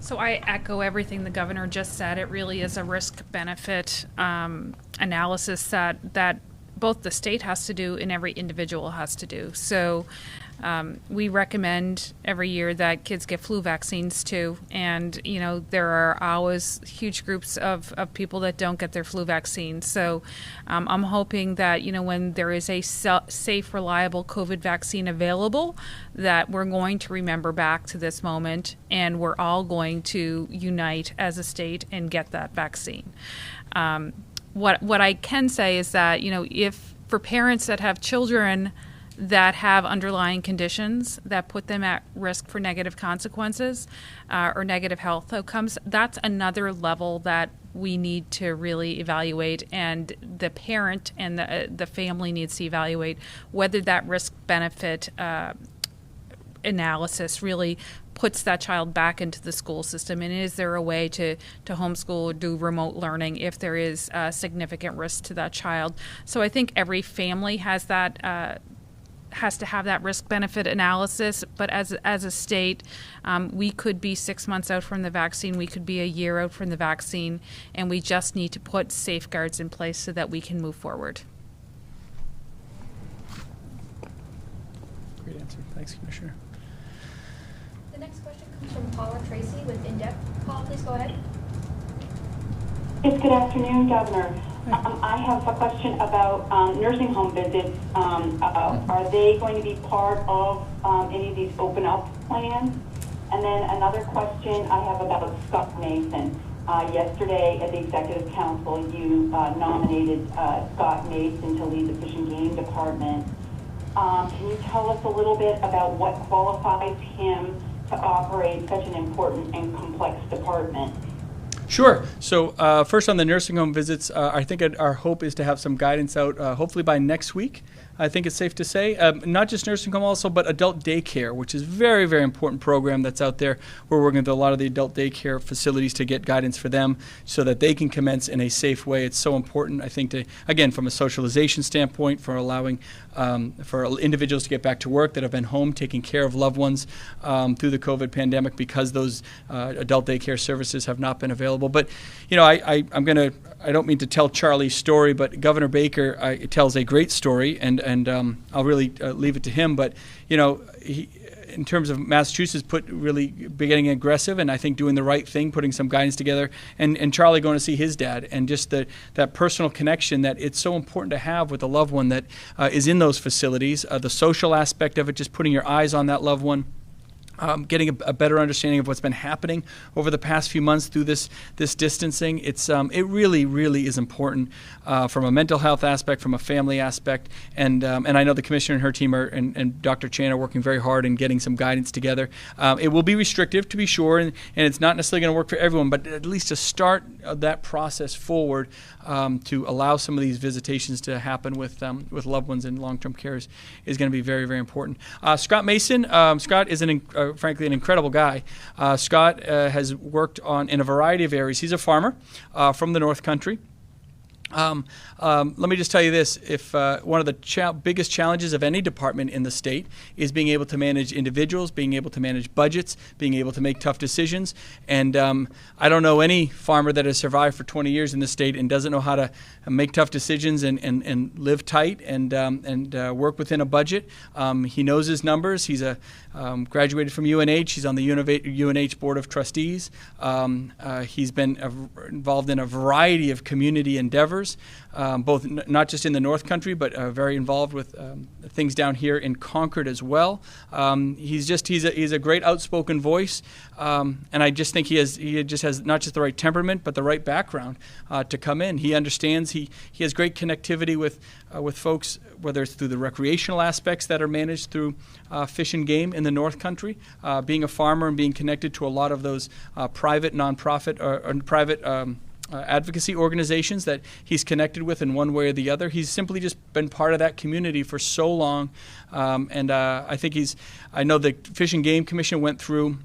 B: So I echo everything the governor just said. It really is a risk-benefit analysis that both the state has to do and every individual has to do. So we recommend every year that kids get flu vaccines too. And, there are always huge groups of people that don't get their flu vaccine. So I'm hoping that, when there is a safe, reliable COVID vaccine available, that we're going to remember back to this moment and we're all going to unite as a state and get that vaccine. What I can say is that, if for parents that have children that have underlying conditions that put them at risk for negative consequences or negative health outcomes, that's another level that we need to really evaluate, and the parent and the family needs to evaluate whether that risk-benefit analysis really puts that child back into the school system, and is there a way to homeschool or do remote learning if there is significant risk to that child. So I think every family has to have that risk-benefit analysis, but as a state, we could be 6 months out from the vaccine, we could be a year out from the vaccine, and we just need to put safeguards in place so that we can move forward.
A: Great answer. Thanks, Commissioner.
G: The next question comes from Paula Tracy with In-Depth. Paula, please go ahead.
K: Yes, good afternoon, Governor. I have a question about nursing home visits. Are they going to be part of any of these open up plans? And then another question I have about Scott Mason. Yesterday at the Executive Council, you nominated Scott Mason to lead the Fish and Game Department. Can you tell us a little bit about what qualifies him to operate such an important and complex department?
A: Sure. So first on the nursing home visits, I think our hope is to have some guidance out hopefully by next week. I think it's safe to say, not just nursing home also, but adult daycare, which is a very, very important program that's out there. We're working with a lot of the adult daycare facilities to get guidance for them so that they can commence in a safe way. It's so important, I think, to, again, from a socialization standpoint, for allowing for individuals to get back to work that have been home taking care of loved ones through the COVID pandemic because those adult daycare services have not been available. But, I don't mean to tell Charlie's story, but Governor Baker tells a great story, and and I'll really leave it to him. But in terms of Massachusetts, getting aggressive, and I think doing the right thing, putting some guidance together, and Charlie going to see his dad, and just that personal connection that it's so important to have with a loved one that is in those facilities. The social aspect of it, just putting your eyes on that loved one. Getting a better understanding of what's been happening over the past few months through this distancing. It really, really is important from a mental health aspect, from a family aspect, and I know the commissioner and her team and Dr. Chan are working very hard in getting some guidance together. It will be restrictive, to be sure, and it's not necessarily going to work for everyone, but at least to start that process forward to allow some of these visitations to happen with loved ones in long-term care is going to be very, very important. Scott Mason, Scott is frankly an incredible guy. Scott has worked in a variety of areas. He's a farmer from the North Country. Let me just tell you this, if one of the biggest challenges of any department in the state is being able to manage individuals, being able to manage budgets, being able to make tough decisions. And I don't know any farmer that has survived for 20 years in the state and doesn't know how to make tough decisions and live tight and work within a budget. He knows his numbers. He's graduated from UNH. He's on the UNH Board of Trustees. He's been involved in a variety of community endeavors. Both not just in the North Country, but very involved with things down here in Concord as well. He's a great outspoken voice, and I just think he just has not just the right temperament, but the right background to come in. He understands. He has great connectivity with folks, whether it's through the recreational aspects that are managed through Fish and Game in the North Country, being a farmer and being connected to a lot of those private nonprofit or private advocacy organizations that he's connected with in one way or the other. He's simply just been part of that community for so long, and I think I know the Fish and Game Commission went through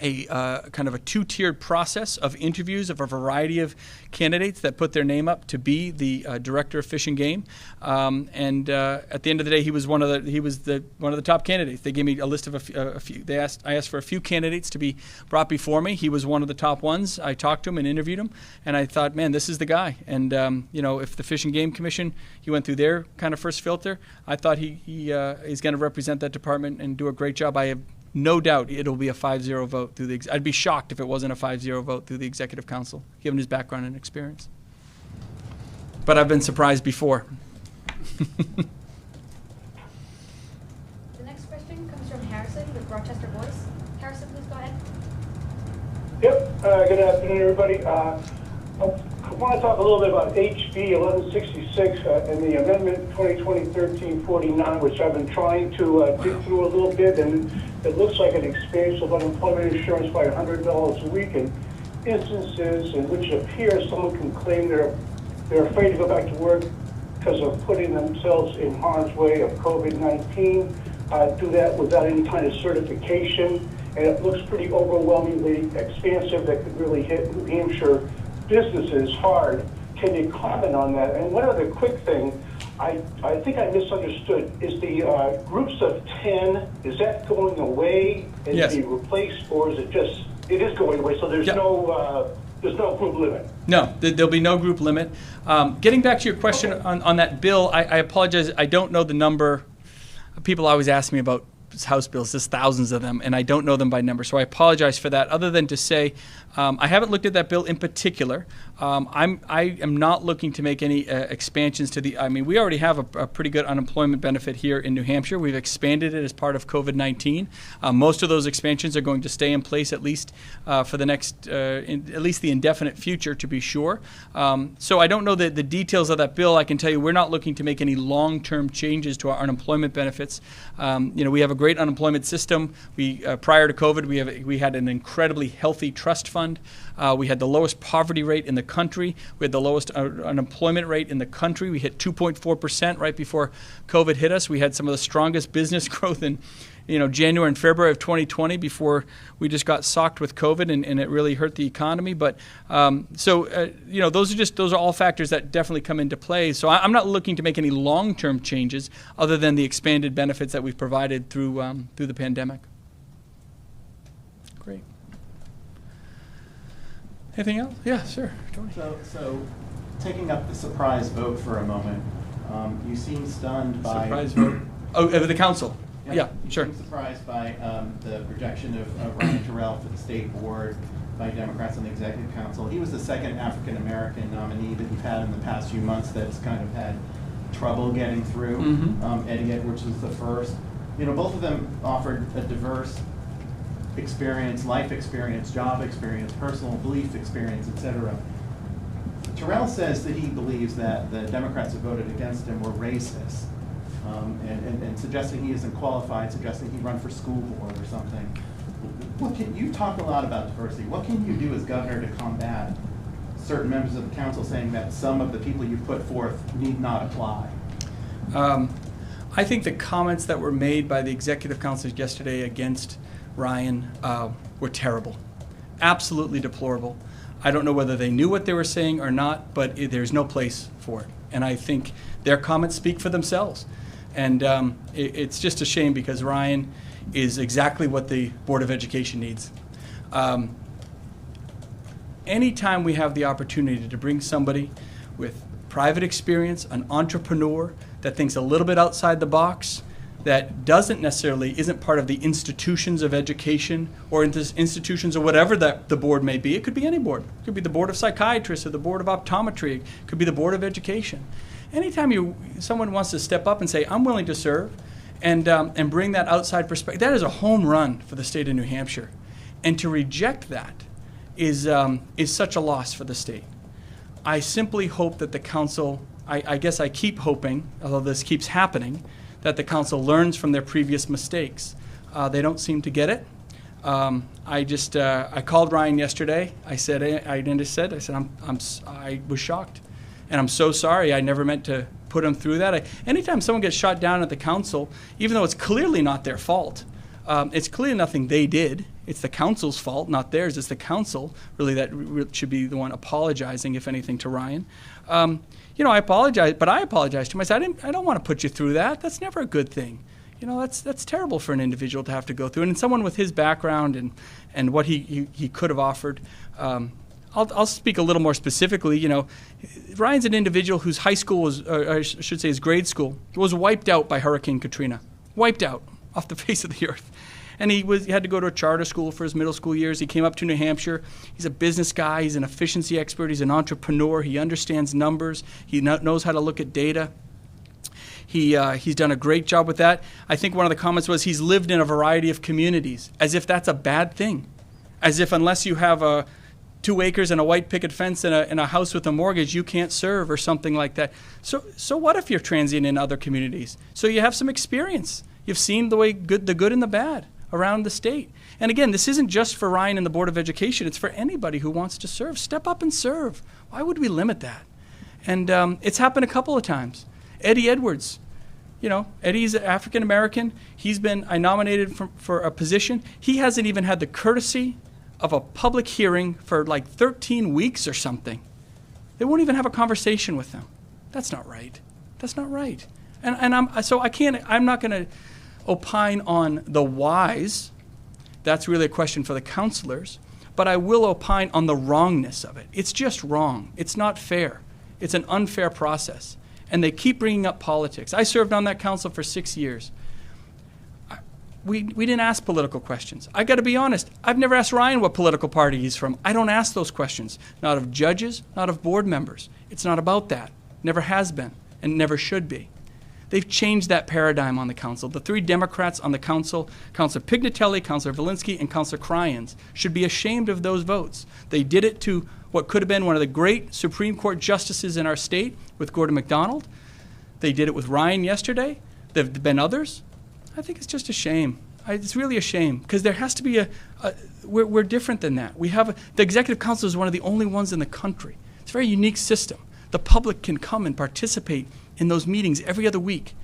A: a kind of a two-tiered process of interviews of a variety of candidates that put their name up to be the director of Fish and Game, and at the end of the day, he was one of the top candidates. They gave me a list of a few. I asked for a few candidates to be brought before me. He was one of the top ones. I talked to him and interviewed him, and I thought, man, this is the guy. And if the Fish and Game Commission, he went through their kind of first filter, I thought he's going to represent that department and do a great job. I have no doubt it'll be a 5-0 vote through the. I'd be shocked if it wasn't a 5-0 vote through the Executive Council, given his background and experience. But I've been surprised before.
G: The next question comes from Harrison with Rochester Voice. Harrison, please go ahead.
L: Yep. Good afternoon, everybody. I want to talk a little bit about HB 1166 and the Amendment 2020-1349, which I've been trying to dig through a little bit, and it looks like an expansion of unemployment insurance by $100 a week in instances in which it appears someone can claim they're afraid to go back to work because of putting themselves in harm's way of COVID-19. Do that without any kind of certification, and it looks pretty overwhelmingly expansive that could really hit New Hampshire businesses hard. Can you comment on that? And one other quick thing, I think I misunderstood. Is the groups of 10, is that going away and
A: yes.
L: be replaced, or is it is going away, so there's no group limit?
A: No, there'll be no group limit. Getting back to your question on that bill, I apologize, I don't know the number. People always ask me about House bills, there's thousands of them, and I don't know them by number, so I apologize for that, other than to say I haven't looked at that bill in particular. I am not looking to make any expansions to we already have a pretty good unemployment benefit here in New Hampshire. We've expanded it as part of COVID-19. Most of those expansions are going to stay in place at least for the next, at least the indefinite future, to be sure. So I don't know the details of that bill. I can tell you we're not looking to make any long-term changes to our unemployment benefits. We have a great unemployment system. Prior to COVID, we had an incredibly healthy trust fund. We had the lowest poverty rate in the country. We had the lowest unemployment rate in the country. We hit 2.4% right before COVID hit us. We had some of the strongest business growth in January and February of 2020 before we just got socked with COVID and it really hurt the economy. But those are all factors that definitely come into play. So I'm not looking to make any long-term changes other than the expanded benefits that we've provided through the pandemic. Great. Anything else? Yeah, sure. Tony.
E: So taking up the surprise vote for a moment, You seem stunned by...
A: Surprise vote? Oh, the council? Yeah,
E: You
A: sure.
E: seem surprised by the rejection of Ryan Terrell for the state board by Democrats on the executive council. He was the second African-American nominee that we've had in the past few months that's kind of had trouble getting through.
A: Mhm.
E: Eddie Edwards was the first. You know, both of them offered a diverse experience, life experience, job experience, personal belief experience, etc. Terrell says that he believes that the Democrats who voted against him were racist, and suggesting he isn't qualified, suggesting he run for school board or something. You talk a lot about diversity. What can you do as governor to combat certain members of the council saying that some of the people you put forth need not apply?
A: I think the comments that were made by the executive council yesterday against Ryan were terrible, absolutely deplorable. I don't know whether they knew what they were saying or not, but there's no place for it. And I think their comments speak for themselves. And it's just a shame because Ryan is exactly what the Board of Education needs. Anytime we have the opportunity to bring somebody with private experience, an entrepreneur that thinks a little bit outside the box, that isn't part of the institutions of education or institutions or whatever that the board may be. It could be any board. It could be the Board of Psychiatrists or the Board of Optometry. It could be the Board of Education. Anytime someone wants to step up and say, I'm willing to serve, and bring that outside perspective, that is a home run for the state of New Hampshire. And to reject that is such a loss for the state. I simply hope that the council, I guess I keep hoping, although this keeps happening, that the council learns from their previous mistakes. They don't seem to get it. I called Ryan yesterday. I was shocked, and I'm so sorry. I never meant to put him through that. Anytime someone gets shot down at the council, even though it's clearly not their fault, it's clearly nothing they did. It's the council's fault, not theirs. It's the council really that should be the one apologizing, if anything, to Ryan. I apologize, but I apologize to him. I said, I don't want to put you through that. That's never a good thing. That's terrible for an individual to have to go through. And someone with his background and what he could have offered. I'll speak a little more specifically. Ryan's an individual whose high school his grade school was wiped out by Hurricane Katrina. Wiped out off the face of the earth. And he had to go to a charter school for his middle school years. He came up to New Hampshire. He's a business guy. He's an efficiency expert. He's an entrepreneur. He understands numbers. He knows how to look at data. He's done a great job with that. I think one of the comments was he's lived in a variety of communities, as if that's a bad thing. As if unless you have 2 acres and a white picket fence and a house with a mortgage, you can't serve or something like that. So what if you're transient in other communities? So you have some experience. You've seen the good and the bad around the state. And again, this isn't just for Ryan and the Board of Education. It's for anybody who wants to serve. Step up and serve. Why would we limit that? And it's happened a couple of times. Eddie Edwards, Eddie's African American. He's been nominated for a position. He hasn't even had the courtesy of a public hearing for like 13 weeks or something. They won't even have a conversation with them. That's not right. That's not right. And I'm not going to opine on the whys. That's really a question for the counselors. But I will opine on the wrongness of it. It's just wrong. It's not fair. It's an unfair process. And they keep bringing up politics. I served on that council for 6 years. We didn't ask political questions. I got to be honest. I've never asked Ryan what political party he's from. I don't ask those questions. Not of judges, not of board members. It's not about that. Never has been, and never should be. They've changed that paradigm on the council. The 3 Democrats on the council, Councilor Pignatelli, Councilor Valinsky, and Councilor Cryans, should be ashamed of those votes. They did it to what could have been one of the great Supreme Court justices in our state with Gordon MacDonald. They did it with Ryan yesterday. There have been others. I think it's just a shame. It's really a shame because there has to be we're different than that. The Executive Council is one of the only ones in the country. It's a very unique system. The public can come and participate in those meetings every other week.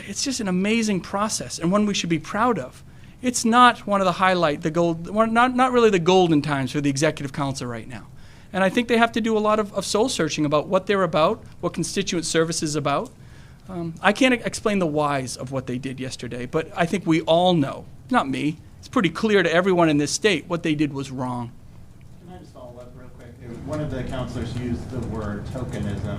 A: It's just an amazing process and one we should be proud of. It's not one of the not really the golden times for the Executive Council right now. And I think they have to do a lot of soul searching about what they're about, what constituent service is about. I can't explain the whys of what they did yesterday, but I think we all know, not me, it's pretty clear to everyone in this state what they did was wrong.
E: Can I just follow up real quick? One of the counselors used the word tokenism.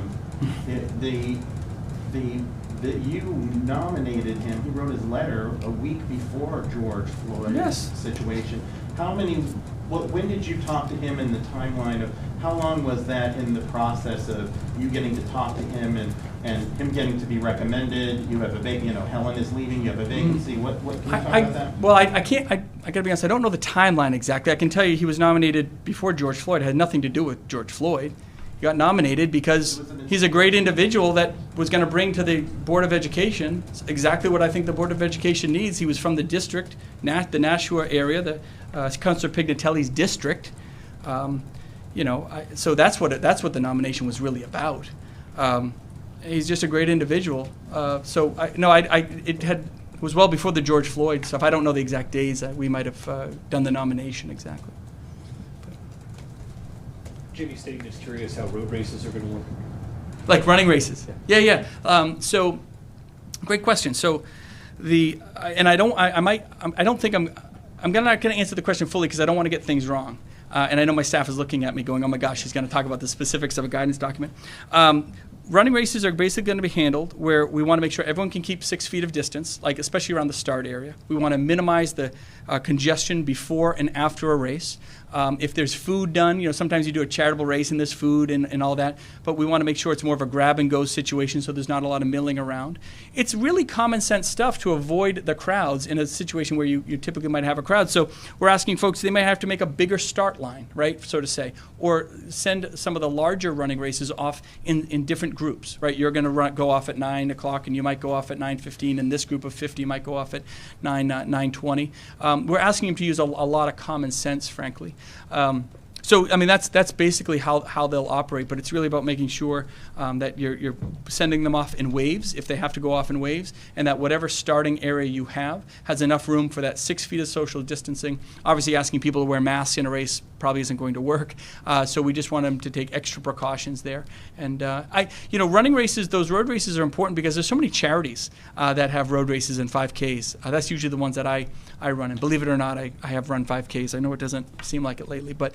E: You nominated him, he wrote his letter a week before George Floyd's situation. When did you talk to him in the timeline of, how long was that in the process of you getting to talk to him and him getting to be recommended? You have Helen is leaving, you have a vacancy. What can you talk about that?
A: Well, I can't, I gotta be honest, I don't know the timeline exactly. I can tell you he was nominated before George Floyd. It had nothing to do with George Floyd. He got nominated because he's a great individual that was going to bring to the Board of Education exactly what I think the Board of Education needs. He was from the district, the Nashua area, the Councilor Pignatelli's district. So that's what the nomination was really about. He's just a great individual. It was well before the George Floyd stuff. I don't know the exact days that we might have done the nomination exactly.
C: Jamie Staten is curious how road races are going to work.
A: Like running races? Yeah. So, great question. So, I'm not going to answer the question fully because I don't want to get things wrong. And I know my staff is looking at me going, oh my gosh, he's going to talk about the specifics of a guidance document. Running races are basically going to be handled where we want to make sure everyone can keep 6 feet of distance, like especially around the start area. We want to minimize the congestion before and after a race. If there's food done, sometimes you do a charitable race and there's food and all that, but we want to make sure it's more of a grab-and-go situation so there's not a lot of milling around. It's really common sense stuff to avoid the crowds in a situation where you typically might have a crowd. So we're asking folks, they may have to make a bigger start line, right, so to say, or send some of the larger running races off in different groups, right? You're going to go off at 9 o'clock and you might go off at 9:15, and this group of 50 might go off at 9:20. We're asking them to use a lot of common sense, frankly. So, I mean, that's basically how they'll operate, but it's really about making sure that you're sending them off in waves, if they have to go off in waves, and that whatever starting area you have has enough room for that 6 feet of social distancing. Obviously, asking people to wear masks in a race probably isn't going to work, so we just want them to take extra precautions there. And running races, those road races are important because there's so many charities that have road races and 5Ks. That's usually the ones that I run, and believe it or not, I have run 5Ks. I know it doesn't seem like it lately, but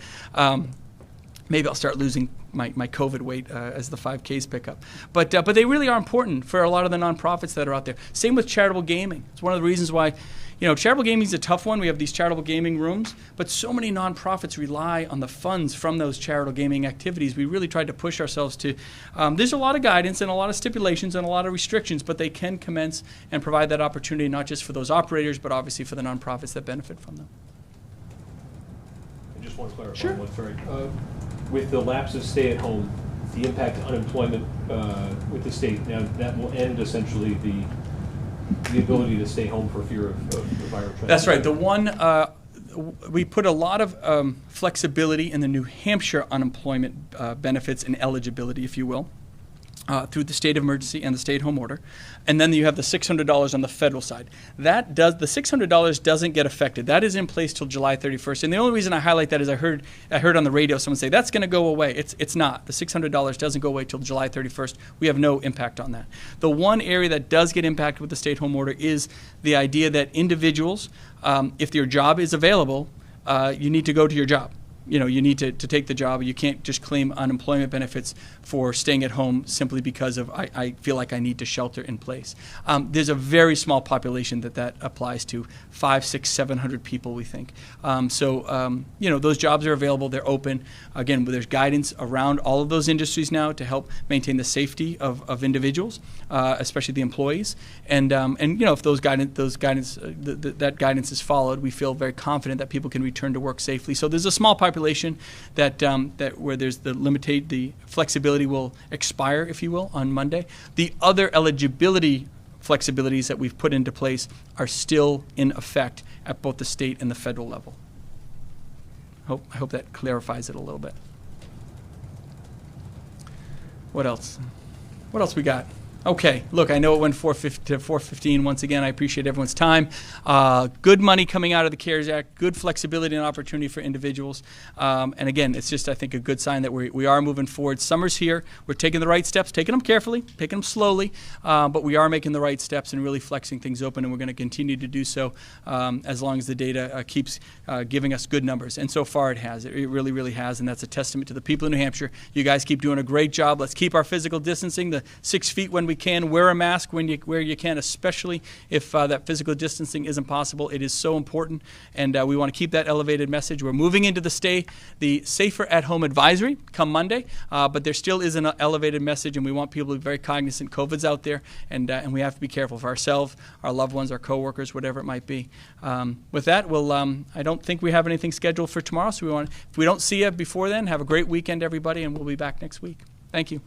A: maybe I'll start losing my COVID weight as the 5Ks pick up. But they really are important for a lot of the nonprofits that are out there. Same with charitable gaming. It's one of the reasons why, charitable gaming is a tough one. We have these charitable gaming rooms, but so many nonprofits rely on the funds from those charitable gaming activities. We really tried to push ourselves to, there's a lot of guidance and a lot of stipulations and a lot of restrictions, but they can commence and provide that opportunity not just for those operators, but obviously for the nonprofits that benefit from them.
C: Just one clarifying one, sorry. With the lapse of stay-at-home, the impact of unemployment with the state, now that will end essentially the ability to stay home for fear of the viral transmission.
A: That's right. The one, we put a lot of flexibility in the New Hampshire unemployment benefits and eligibility, if you will, through the state of emergency and the stay-at-home order. And then you have the $600 on the federal side. The $600 doesn't get affected. That is in place till July 31st. And the only reason I highlight that is I heard on the radio someone say, that's going to go away. It's not. The $600 doesn't go away till July 31st. We have no impact on that. The one area that does get impacted with the stay-at-home order is the idea that individuals, if your job is available, you need to go to your job. You need to take the job. You can't just claim unemployment benefits for staying at home simply because of I feel like I need to shelter in place. There's a very small population that applies to, 500, 600, 700 people, we think. Those jobs are available. They're open. Again, there's guidance around all of those industries now to help maintain the safety of individuals, especially the employees. And if that guidance is followed, we feel very confident that people can return to work safely. So there's a small population that where there's the flexibility will expire, if you will, on Monday. The other eligibility flexibilities that we've put into place are still in effect at both the state and the federal level. I hope that clarifies it a little bit. What else? What else we got? Okay, look, I know it went 4:50 to 4:15. Once again, I appreciate everyone's time. Good money coming out of the CARES Act, good flexibility and opportunity for individuals. And again, it's just, I think, a good sign that we are moving forward. Summer's here. We're taking the right steps, taking them carefully, taking them slowly, but we are making the right steps and really flexing things open, and we're going to continue to do so as long as the data keeps giving us good numbers. And so far it has. It really, really has, and that's a testament to the people in New Hampshire. You guys keep doing a great job. Let's keep our physical distancing, the 6 feet when we can, wear a mask where you can, especially if that physical distancing isn't possible. It is so important, and we want to keep that elevated message. We're moving into the safer at home advisory come Monday, but there still is an elevated message, and we want people to be very cognizant COVID's out there, and we have to be careful for ourselves, our loved ones, our coworkers, whatever it might be. With that, I don't think we have anything scheduled for tomorrow, so if we don't see you before then, have a great weekend, everybody, and we'll be back next week. Thank you.